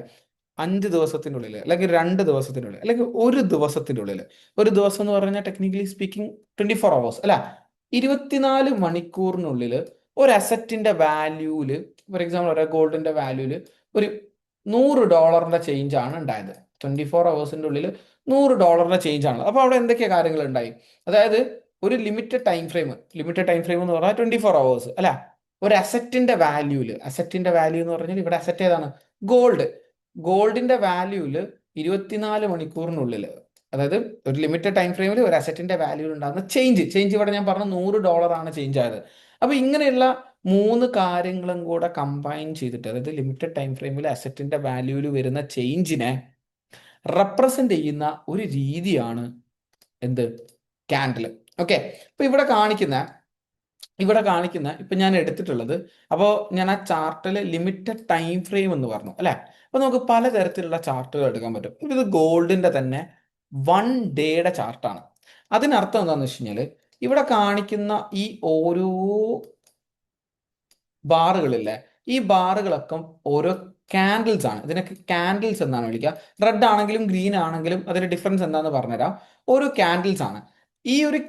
5 ദിവസത്തിൻ്റെ ഉള്ളിൽ, അല്ലെങ്കിൽ 2 ദിവസത്തിനുള്ളിൽ, അല്ലെങ്കിൽ ഒരു ദിവസത്തിൻ്റെ ഉള്ളിൽ. ഒരു ദിവസം എന്ന് പറഞ്ഞാൽ ടെക്നിക്കലി സ്പീക്കിംഗ് 24 hours അല്ല, 24 മണിക്കൂറിനുള്ളിൽ ഒരു അസറ്റിന്റെ വാല്യൂല്, ഫോർ എക്സാമ്പിൾ ഒരു ഗോൾഡിന്റെ വാല്യൂല് ഒരു $100 ചേഞ്ച് ആണ് ഉണ്ടായത്. 24 hours ഉള്ളിൽ $100 ചേഞ്ച് ആണ്. അപ്പോൾ അവിടെ എന്തൊക്കെ കാര്യങ്ങൾ ഉണ്ടായി? അതായത് ഒരു ലിമിറ്റഡ് ടൈം ഫ്രെയിം എന്ന് പറഞ്ഞാൽ 24 hours അല്ല, ഒരു അസറ്റിന്റെ വാല്യൂ എന്ന് പറഞ്ഞാൽ ഇവിടെ അസറ്റ് ഏതാണ്? ഗോൾഡിന്റെ വാല്യൂല് 24 മണിക്കൂറിനുള്ളിൽ, അതായത് ഒരു ലിമിറ്റഡ് ടൈം ഫ്രെയിമിൽ ഒരു അസറ്റിന്റെ വാല്യൂൽ ഉണ്ടാകുന്ന ചേഞ്ച് ഇവിടെ ഞാൻ പറഞ്ഞ $100 ചേഞ്ച് ആയത്. അപ്പൊ ഇങ്ങനെയുള്ള 3 കാര്യങ്ങളും കൂടെ കമ്പൈൻ ചെയ്തിട്ട്, അതായത് ലിമിറ്റഡ് ടൈം ഫ്രെയിമിൽ അസറ്റിന്റെ വാല്യൂല് വരുന്ന ചേഞ്ചിനെ റെപ്രസെന്റ് ചെയ്യുന്ന ഒരു രീതിയാണ് എന്ത്? ക്യാൻഡിൽ. ഓക്കെ, അപ്പൊ ഇവിടെ കാണിക്കുന്ന ഇപ്പൊ ഞാൻ എടുത്തിട്ടുള്ളത്, അപ്പോൾ ഞാൻ ആ ചാർട്ടിൽ ലിമിറ്റഡ് ടൈം ഫ്രെയിം എന്ന് പറഞ്ഞു അല്ലെ. അപ്പൊ നമുക്ക് പലതരത്തിലുള്ള ചാർട്ടുകൾ എടുക്കാൻ പറ്റും. ഇത് ഗോൾഡിന്റെ തന്നെ 1 ഡേയുടെ ചാർട്ടാണ്. അതിനർത്ഥം എന്താണെന്ന് വെച്ച് കഴിഞ്ഞാൽ ഇവിടെ കാണിക്കുന്ന ഈ ഓരോ ബാറുകളില്ലേ, ഈ ബാറുകളൊക്കെ ഓരോ കാൻഡിൽസ് ആണ്. ഇതിനൊക്കെ കാൻഡിൽസ് എന്നാണ് വിളിക്കുക. റെഡ് ആണെങ്കിലും ഗ്രീൻ ആണെങ്കിലും അതിന്റെ ഡിഫറൻസ് എന്താണെന്ന് പറഞ്ഞുതരാം. ഓരോ കാൻഡിൽസ് ആണ്. ഈ ഒരു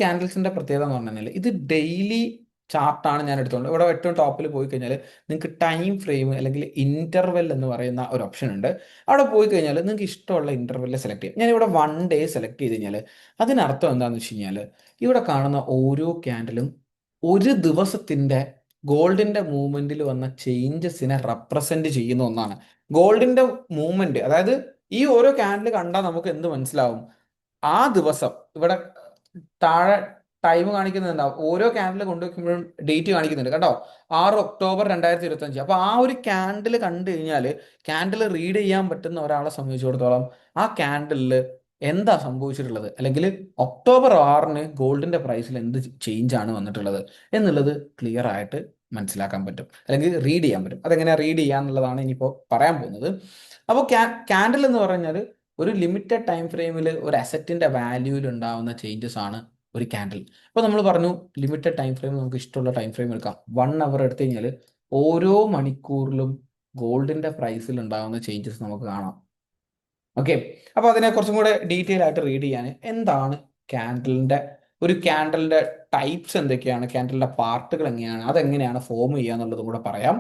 കാൻഡിൽസിന്റെ പ്രത്യേകത എന്ന് പറഞ്ഞു കഴിഞ്ഞാൽ ഇത് ഡെയിലി ചാർട്ടാണ് ഞാൻ എടുത്തോണ്ട്. ഇവിടെ ഏറ്റവും ടോപ്പിൽ പോയി കഴിഞ്ഞാൽ നിങ്ങൾക്ക് ടൈം ഫ്രെയിം അല്ലെങ്കിൽ ഇന്റർവെൽ എന്ന് പറയുന്ന ഒരു ഓപ്ഷൻ ഉണ്ട്. അവിടെ പോയി കഴിഞ്ഞാൽ നിങ്ങൾക്ക് ഇഷ്ടമുള്ള ഇന്റർവെല്ലിൽ സെലക്ട് ചെയ്യാം. ഞാൻ ഇവിടെ 1 ഡേ സെലക്ട് ചെയ്ത് കഴിഞ്ഞാൽ അതിനർത്ഥം എന്താണെന്ന് വെച്ച് കഴിഞ്ഞാൽ ഇവിടെ കാണുന്ന ഓരോ ക്യാൻഡിലും ഒരു ദിവസത്തിന്റെ ഗോൾഡിന്റെ മൂവ്മെന്റിൽ വന്ന ചേഞ്ചസിനെ റെപ്രസെന്റ് ചെയ്യുന്ന ഒന്നാണ്. ഗോൾഡിന്റെ മൂവ്മെന്റ്, അതായത് ഈ ഓരോ ക്യാൻഡിൽ കണ്ടാൽ നമുക്ക് എന്ത് മനസ്സിലാവും? ആ ദിവസം ഇവിടെ താഴെ ടൈം കാണിക്കുന്നുണ്ടാവും, ഓരോ ക്യാൻഡിൽ കൊണ്ടുവയ്ക്കുമ്പോഴും ഡേറ്റ് കാണിക്കുന്നുണ്ട് കേട്ടോ. 6 ഒക്ടോബർ 2025. അപ്പൊ ആ ഒരു ക്യാൻഡിൽ കണ്ടു കഴിഞ്ഞാൽ, ക്യാൻഡിൽ റീഡ് ചെയ്യാൻ പറ്റുന്ന ഒരാളെ സംബന്ധിച്ചിടത്തോളം ആ ക്യാൻഡിലിൽ എന്താ സംഭവിച്ചിട്ടുള്ളത്, അല്ലെങ്കിൽ October 6 ഗോൾഡിന്റെ പ്രൈസിൽ എന്ത് ചേഞ്ച് ആണ് വന്നിട്ടുള്ളത് എന്നുള്ളത് ക്ലിയർ ആയിട്ട് മനസ്സിലാക്കാൻ പറ്റും, അല്ലെങ്കിൽ റീഡ് ചെയ്യാൻ പറ്റും. അതെങ്ങനെയാ റീഡ് ചെയ്യാന്നുള്ളതാണ് ഇനിയിപ്പോൾ പറയാൻ പോകുന്നത്. അപ്പോൾ ക്യാൻഡിൽ എന്ന് പറഞ്ഞാൽ ഒരു ലിമിറ്റഡ് ടൈം ഫ്രെയിമിൽ ഒരു അസറ്റിന്റെ വാല്യൂവിൽ ഉണ്ടാവുന്ന ചേഞ്ചസ് ആണ് ഒരു ക്യാൻഡിൽ. അപ്പോൾ നമ്മൾ പറഞ്ഞു ലിമിറ്റഡ് ടൈം ഫ്രെയിം, നമുക്ക് ഇഷ്ടമുള്ള ടൈം ഫ്രെയിം എടുക്കാം. 1 അവർ എടുത്തു കഴിഞ്ഞാൽ ഓരോ മണിക്കൂറിലും ഗോൾഡിന്റെ പ്രൈസിൽ ഉണ്ടാകുന്ന ചേഞ്ചസ് നമുക്ക് കാണാം. ഓക്കെ, അപ്പൊ അതിനെ കുറച്ചും കൂടെ ഡീറ്റെയിൽ ആയിട്ട് റീഡ് ചെയ്യാൻ എന്താണ് ക്യാൻഡലിന്റെ ഒരു ക്യാൻഡലിന്റെ ടൈപ്സ് എന്തൊക്കെയാണ്, ക്യാൻഡലിന്റെ പാർട്ടുകൾ എങ്ങനെയാണ്, അതെങ്ങനെയാണ് ഫോം ചെയ്യുക എന്നുള്ളതും കൂടെ പറയാം.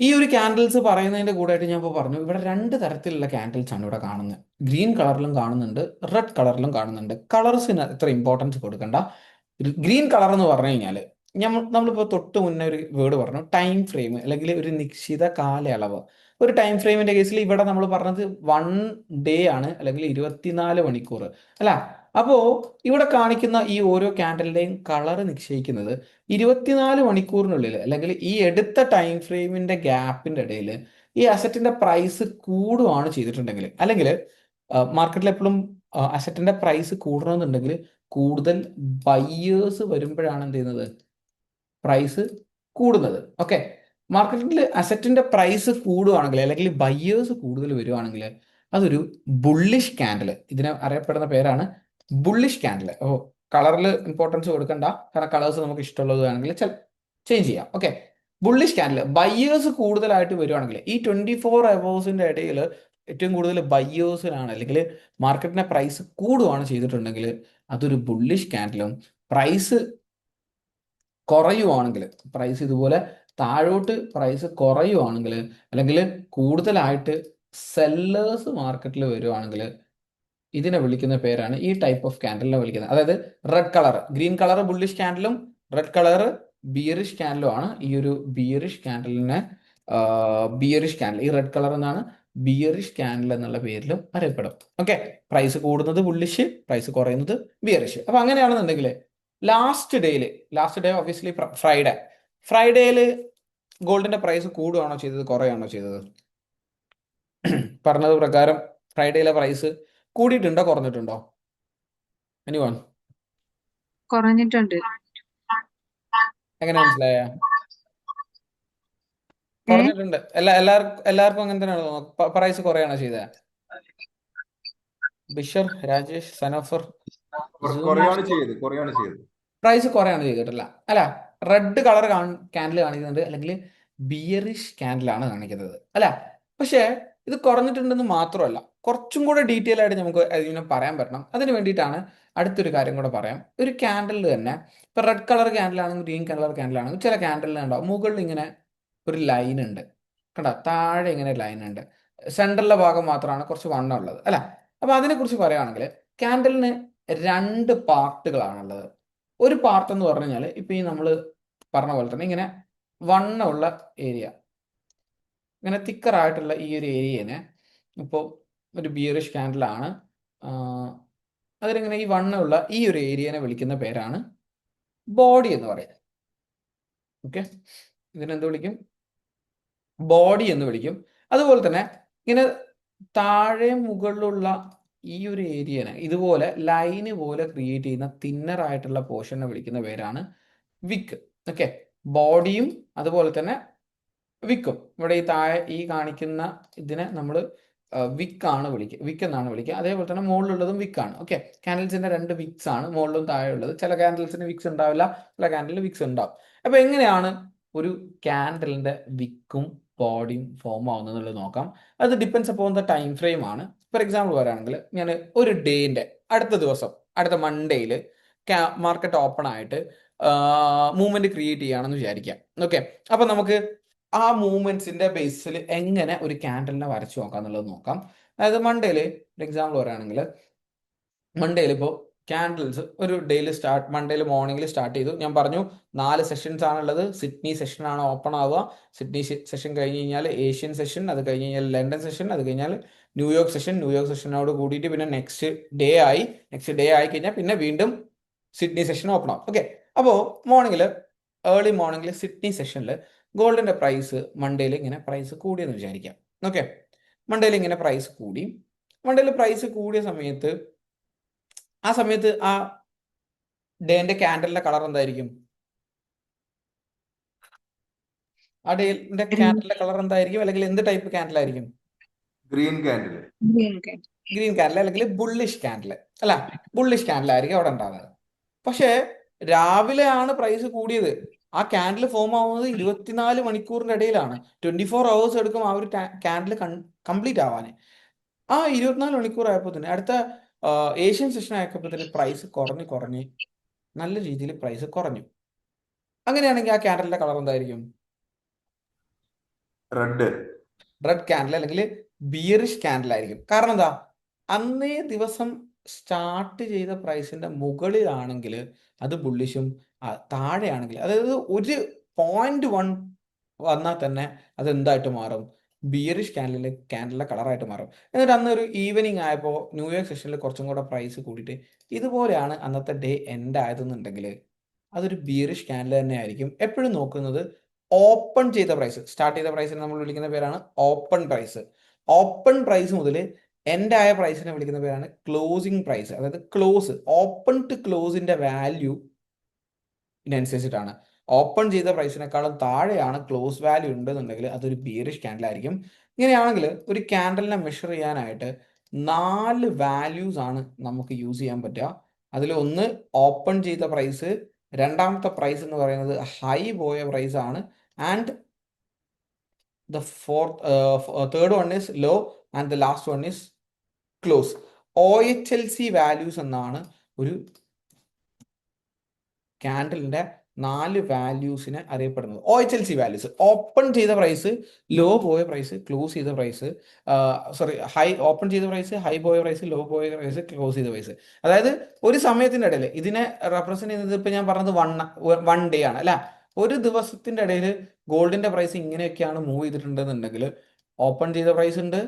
ഈ ഒരു ക്യാൻഡിൽസ് പറയുന്നതിന്റെ കൂടെ ആയിട്ട് ഞാൻ ഇപ്പോൾ പറഞ്ഞു, ഇവിടെ 2 തരത്തിലുള്ള ക്യാൻഡിൽസ് ആണ് ഇവിടെ കാണുന്നത്. ഗ്രീൻ കളറിലും കാണുന്നുണ്ട്, റെഡ് കളറിലും കാണുന്നുണ്ട്. കളർസിന് ഇത്ര ഇമ്പോർട്ടൻസ് കൊടുക്കണ്ട. ഗ്രീൻ കളർ എന്ന് പറഞ്ഞു കഴിഞ്ഞാൽ നമ്മളിപ്പോൾ തൊട്ട് മുന്നേ ഒരു വേർഡ് പറഞ്ഞു, ടൈം ഫ്രെയിം, അല്ലെങ്കിൽ ഒരു നിശ്ചിത കാലയളവ്. ഒരു ടൈം ഫ്രെയിമിന്റെ കേസിൽ ഇവിടെ നമ്മൾ പറഞ്ഞത് 1 ഡേ ആണ്, അല്ലെങ്കിൽ 24 മണിക്കൂർ അല്ല. അപ്പോ ഇവിടെ കാണിക്കുന്ന ഈ ഓരോ ക്യാൻഡലിന്റെയും കളർ നിശ്ചയിക്കുന്നത് 24 മണിക്കൂറിനുള്ളിൽ, അല്ലെങ്കിൽ ഈ എടുത്ത ടൈം ഫ്രെയിമിന്റെ ഗ്യാപ്പിന്റെ ഇടയിൽ ഈ അസറ്റിന്റെ പ്രൈസ് കൂടുകയാണ് ചെയ്തിട്ടുണ്ടെങ്കിൽ, അല്ലെങ്കിൽ മാർക്കറ്റിൽ എപ്പോഴും അസറ്റിന്റെ പ്രൈസ് കൂടണമെന്നുണ്ടെങ്കിൽ കൂടുതൽ ബയ്യേഴ്സ് വരുമ്പോഴാണ് എന്ത് ചെയ്യുന്നത്, പ്രൈസ് കൂടുന്നത്. ഓക്കെ, മാർക്കറ്റിൽ അസറ്റിന്റെ പ്രൈസ് കൂടുവാണെങ്കിൽ, അല്ലെങ്കിൽ ബയ്യേഴ്സ് കൂടുതൽ വരുവാണെങ്കിൽ അതൊരു ബുള്ളിഷ് ക്യാൻഡിൽ, ഇതിനെ അറിയപ്പെടുന്ന പേരാണ് ബുള്ളിഷ് ക്യാൻഡിൽ. ഓ, കളറിൽ ഇമ്പോർട്ടൻസ് കൊടുക്കണ്ട, കാരണം കളേഴ്സ് നമുക്ക് ഇഷ്ടമുള്ളത് വേണമെങ്കിൽ ചേഞ്ച് ചെയ്യാം. ഓക്കെ, ബുള്ളിഷ് ക്യാൻഡിൽ ബയ്യേഴ്സ് കൂടുതലായിട്ട് വരുവാണെങ്കിൽ, ഈ 24 അവേഴ്സിന്റെ ഇടയിൽ ഏറ്റവും കൂടുതൽ ബയ്യേഴ്സിനാണ്, അല്ലെങ്കിൽ മാർക്കറ്റിന്റെ പ്രൈസ് കൂടുകയാണ് ചെയ്തിട്ടുണ്ടെങ്കിൽ അതൊരു ബുള്ളിഷ് ക്യാൻഡിലും, പ്രൈസ് കുറയുവാണെങ്കിൽ, പ്രൈസ് ഇതുപോലെ താഴോട്ട് പ്രൈസ് കുറയുവാണെങ്കിൽ, അല്ലെങ്കിൽ കൂടുതലായിട്ട് സെല്ലേഴ്സ് മാർക്കറ്റിൽ വരുവാണെങ്കിൽ ഇതിനെ വിളിക്കുന്ന പേരാണ്, ഈ ടൈപ്പ് ഓഫ് ക്യാൻഡലിനെ വിളിക്കുന്നത്. അതായത് red colour, green colour bullish ക്യാൻഡലും റെഡ് കളർ ബിയറിഷ് ക്യാൻഡലും ആണ്. ഈ ഒരു ബിയറിഷ് ക്യാൻഡലിനെ ബിയറിഷ് ക്യാൻഡൽ, ഈ റെഡ് കളർ എന്നാണ് ബിയറിഷ് ക്യാൻഡൽ എന്നുള്ള പേരിലും അറിയപ്പെടും. ഓക്കെ, പ്രൈസ് കൂടുന്നത് ബുള്ളിഷ്, പ്രൈസ് കുറയുന്നത് ബിയറിഷ്. അപ്പൊ അങ്ങനെയാണെന്നുണ്ടെങ്കിൽ ലാസ്റ്റ് ഡേ ഒബ്വിയസ്ലി ഫ്രൈഡേയിൽ ഗോൾഡിന്റെ പ്രൈസ് കൂടുകയാണോ ചെയ്തത്, കുറയാണോ ചെയ്തത്? പറഞ്ഞത് പ്രകാരം ഫ്രൈഡേയിലെ പ്രൈസ് കൂടിയിട്ടുണ്ടോ കുറഞ്ഞിട്ടുണ്ടോ? എനിവൺ? കുറഞ്ഞിട്ടുണ്ട്. എങ്ങനെ മനസ്സിലായ? ഏ കുറഞ്ഞിട്ടുണ്ട്. എല്ലാവർക്കും അങ്ങനെ തന്നെയാണോ? പ്രൈസ് കുറയാണോ ചെയ്തത്? ബിഷർ, രാജേഷ്, സനോഫർ, കുറയാണ് ചെയ്തത്. പ്രൈസ് കുറയാണ് ചെയ്തിട്ടില്ല അല്ല. റെഡ് കളർ ക്യാൻഡിൽ കാണിക്കുന്നുണ്ട്, അല്ലെങ്കിൽ ബിയറിഷ് ക്യാൻഡിലാണ് കാണിക്കുന്നത് അല്ല. പക്ഷേ ഇത് കുറഞ്ഞിട്ടുണ്ടെന്ന് മാത്രമല്ല, കുറച്ചും കൂടെ ഡീറ്റെയിൽ ആയിട്ട് നമുക്ക് ഇതിനെ പറയാൻ പറ്റണം. അതിന് വേണ്ടിയിട്ടാണ് അടുത്തൊരു കാര്യം കൂടെ പറയാം. ഒരു ക്യാൻഡിൽ തന്നെ ഇപ്പൊ റെഡ് കളർ ക്യാൻഡിൽ ആണെങ്കിൽ, ഗ്രീൻ കളർ ക്യാൻഡിൽ ആണെങ്കിൽ, ചില ക്യാൻഡിലിന് ഉണ്ടാവും മുകളിൽ ഇങ്ങനെ ഒരു ലൈൻ ഉണ്ട്, കണ്ട താഴെ ഇങ്ങനെ ലൈൻ ഉണ്ട്. സെൻട്രലിലെ ഭാഗം മാത്രമാണ് കുറച്ച് വണ്ണം ഉള്ളത് അല്ല. അപ്പൊ അതിനെക്കുറിച്ച് പറയുകയാണെങ്കിൽ ക്യാൻഡിലിന് 2 പാർട്ടുകളാണുള്ളത്. ഒരു പാർട്ട് എന്ന് പറഞ്ഞു കഴിഞ്ഞാൽ ഇപ്പൊ ഈ നമ്മൾ പറഞ്ഞ പോലെ തന്നെ ഇങ്ങനെ വണ്ണമുള്ള ഏരിയ, ഇങ്ങനെ തിക്കറായിട്ടുള്ള ഈ ഒരു ഏരിയനെ ഇപ്പോൾ ഒരു ബിയറിഷ് ക്യാൻഡിലാണ്. അതിലിങ്ങനെ ഈ വണ്ണമുള്ള ഈ ഒരു ഏരിയനെ വിളിക്കുന്ന പേരാണ് ബോഡി എന്ന് പറയുന്നത്. ഓക്കെ, ഇതിനെന്ത് വിളിക്കും? ബോഡി എന്ന് വിളിക്കും. അതുപോലെ തന്നെ ഇങ്ങനെ താഴെ മുകളിലുള്ള ഈ ഒരു ഏരിയനെ ഇതുപോലെ ലൈന് പോലെ ക്രിയേറ്റ് ചെയ്യുന്ന തിന്നർ ആയിട്ടുള്ള പോർഷനെ വിളിക്കുന്ന പേരാണ് വിക്ക്. ഓക്കെ, ബോഡിയും അതുപോലെ തന്നെ വിക്കും. ഇവിടെ ഈ താഴെ ഈ കാണിക്കുന്ന ഇതിനെ നമ്മൾ വിക്കാണ് വിളിക്കുക, വിക്ക് എന്നാണ് വിളിക്കുക. അതേപോലെ തന്നെ മുകളിലുള്ളതും വിക്കാണ്. ഓക്കെ, കാൻഡിൽസിന്റെ 2 വിക്സ് ആണ് മുകളിലും താഴെ ഉള്ളത്. ചില കാൻഡിൽസിന് വിക്സ് ഉണ്ടാവില്ല, ചില കാൻഡിലിന് വിക്സ് ഉണ്ടാവും. അപ്പൊ എങ്ങനെയാണ് ഒരു കാൻഡിലിന്റെ വിക്കും ബോഡിയും ഫോം ആവുന്നത് എന്നുള്ളത് നോക്കാം. അത് depends upon the time frame ആണ്. ഫോർ എക്സാമ്പിൾ പറയുകയാണെങ്കിൽ, ഞാൻ ഒരു ഡേന്റെ അടുത്ത ദിവസം, അടുത്ത മൺഡേയിൽ മാർക്കറ്റ് ഓപ്പൺ ആയിട്ട് മൂവ്മെന്റ് ക്രിയേറ്റ് ചെയ്യുകയാണെന്ന് വിചാരിക്കാം. ഓക്കെ, അപ്പൊ നമുക്ക് ആ മൂവ്മെന്റ്സിന്റെ ബേസിൽ എങ്ങനെ ഒരു ക്യാൻഡലിനെ വരച്ചു നോക്കാം എന്നുള്ളത് നോക്കാം. അതായത് മൺഡേയിൽ ഒരു എക്സാമ്പിൾ പറയുകയാണെങ്കിൽ, മൺഡേയിൽ ഇപ്പോൾ ക്യാൻഡിൽസ് ഒരു ഡേയിൽ മൺഡേയിൽ മോർണിംഗിൽ സ്റ്റാർട്ട് ചെയ്തു. ഞാൻ പറഞ്ഞു 4 സെഷൻസ് ആണുള്ളത്. സിഡ്നി സെഷൻ ആണ് ഓപ്പൺ ആവുക. സിഡ്നി സെഷൻ കഴിഞ്ഞ് കഴിഞ്ഞാൽ ഏഷ്യൻ സെഷൻ, അത് കഴിഞ്ഞ് കഴിഞ്ഞാൽ ലണ്ടൻ സെഷൻ, അത് കഴിഞ്ഞാൽ ന്യൂയോർക്ക് സെഷൻ. ന്യൂയോർക്ക് സെഷനോട് കൂടിയിട്ട് പിന്നെ നെക്സ്റ്റ് ഡേ ആയി കഴിഞ്ഞാൽ പിന്നെ വീണ്ടും സിഡ്നി സെഷൻ ഓപ്പൺ ആവും. ഓക്കെ, അപ്പോൾ ഏർലി മോർണിംഗിൽ സിഡ്നി സെഷനിൽ ഗോൾഡിന്റെ പ്രൈസ് മൺഡേയിൽ ഇങ്ങനെ പ്രൈസ് കൂടിയെന്ന് വിചാരിക്കാം. ഓക്കെ, മൺഡേയിൽ ഇങ്ങനെ പ്രൈസ് കൂടി. മൺഡേയിൽ പ്രൈസ് കൂടിയ സമയത്ത് ആ ഡേന്റെ ക്യാൻഡലിന്റെ കളർ എന്തായിരിക്കും? ആ ഡേന്റെ ക്യാൻഡലിന്റെ കളർ എന്തായിരിക്കും? അല്ലെങ്കിൽ എന്ത് ടൈപ്പ് ക്യാൻഡിൽ ആയിരിക്കും? Green candle. ഗ്രീൻ ക്യാൻഡിൽ അല്ലെങ്കിൽ ബുള്ളിഷ് ക്യാൻഡിൽ അല്ല, ബുള്ളിഷ് ക്യാൻഡിൽ ആയിരിക്കും അവിടെ ഉണ്ടാകുന്നത്. പക്ഷേ രാവിലെയാണ് പ്രൈസ് കൂടിയത്. ആ ക്യാൻഡിൽ ഫോം ആവുന്നത് 24 മണിക്കൂറിന്റെ ഇടയിലാണ്. 24 hours എടുക്കും ആ ഒരു ക്യാൻഡിൽ കംപ്ലീറ്റ് ആവാൻ. ആ 24 മണിക്കൂർ ആയപ്പോൾ തന്നെ അടുത്ത ഏഷ്യൻ സെഷൻ ആയപ്പോൾ തന്നെ പ്രൈസ് കുറഞ്ഞ് നല്ല രീതിയിൽ പ്രൈസ് കുറഞ്ഞു. അങ്ങനെയാണെങ്കിൽ ആ ക്യാൻഡലിന്റെ കളർ എന്തായിരിക്കും? റെഡ് ക്യാൻഡിൽ അല്ലെങ്കിൽ ബിയറിഷ് ക്യാൻഡിൽ ആയിരിക്കും. കാരണം എന്താ? അന്നേ ദിവസം സ്റ്റാർട്ട് ചെയ്ത പ്രൈസിന്റെ മുകളിലാണെങ്കിൽ അത് ബുള്ളിഷും, താഴെയാണെങ്കിൽ അതായത് ഒരു 0.1 വന്നാൽ തന്നെ അത് എന്തായിട്ട് മാറും? ബിയറിഷ് ക്യാൻഡലിന്റെ കളറായിട്ട് മാറും. എന്നിട്ട് അന്ന് ഒരു ഈവനിങ് ആയപ്പോൾ ന്യൂയോർക്ക് സെഷനിൽ കുറച്ചും കൂടെ പ്രൈസ് കൂടിയിട്ട് ഇതുപോലെയാണ് അന്നത്തെ ഡേ എൻഡ് ആയതെന്നുണ്ടെങ്കിൽ അതൊരു ബിയറിഷ് ക്യാൻഡിൽ തന്നെ ആയിരിക്കും. എപ്പോഴും നോക്കുന്നത് ഓപ്പൺ ചെയ്ത പ്രൈസ്, സ്റ്റാർട്ട് ചെയ്ത പ്രൈസിനെ നമ്മൾ വിളിക്കുന്ന പേരാണ് ഓപ്പൺ പ്രൈസ്. ഓപ്പൺ പ്രൈസ് മുതൽ എൻഡ് ആയ പ്രൈസിനെ വിളിക്കുന്ന പേരാണ് ക്ലോസിംഗ് പ്രൈസ്. അതായത് ഓപ്പൺ ടു ക്ലോസിന്റെ വാല്യൂ ഇതിനനുസരിച്ചിട്ടാണ്. ഓപ്പൺ ചെയ്ത പ്രൈസിനേക്കാളും താഴെയാണ് ക്ലോസ് വാല്യൂ ഉണ്ടെന്നുണ്ടെങ്കിൽ അതൊരു ബിയറിഷ് ക്യാൻഡിൽ ആയിരിക്കും. ഇങ്ങനെയാണെങ്കിൽ ഒരു ക്യാൻഡലിനെ മെഷർ ചെയ്യാനായിട്ട് 4 വാല്യൂസ് ആണ് നമുക്ക് യൂസ് ചെയ്യാൻ പറ്റുക. അതിൽ ഒന്ന് ഓപ്പൺ ചെയ്ത പ്രൈസ്, രണ്ടാമത്തെ പ്രൈസ് എന്ന് പറയുന്നത് ഹൈ പോയ പ്രൈസ് ആണ്, and the third one is low and the last one is close. OHLC values എന്നാണ് ഒരു ക്യാൻഡലിന്റെ 4 വാല്യൂസിനെ അറിയപ്പെടുന്നത്. OHLC വാല്യൂസ്: ഓപ്പൺ ചെയ്ത പ്രൈസ്, ലോ പോയ പ്രൈസ്, ക്ലോസ് ചെയ്ത പ്രൈസ്, ഓപ്പൺ ചെയ്ത പ്രൈസ്, ഹൈ പോയ പ്രൈസ്, ലോ പോയ പ്രൈസ്, ക്ലോസ് ചെയ്ത പ്രൈസ്. അതായത് ഒരു സമയത്തിന്റെ ഇടയിൽ ഇതിനെ റെപ്രസെന്റ് ചെയ്യുന്നത് ഇപ്പൊ ഞാൻ പറഞ്ഞത് വൺ ഡേ ആണ് അല്ല. ഒരു ദിവസത്തിന്റെ ഇടയിൽ ഗോൾഡിന്റെ പ്രൈസ് ഇങ്ങനെയൊക്കെയാണ് മൂവ് ചെയ്തിട്ടുണ്ടെന്നുണ്ടെങ്കിൽ ഓപ്പൺ ചെയ്ത പ്രൈസ് ഉണ്ട്,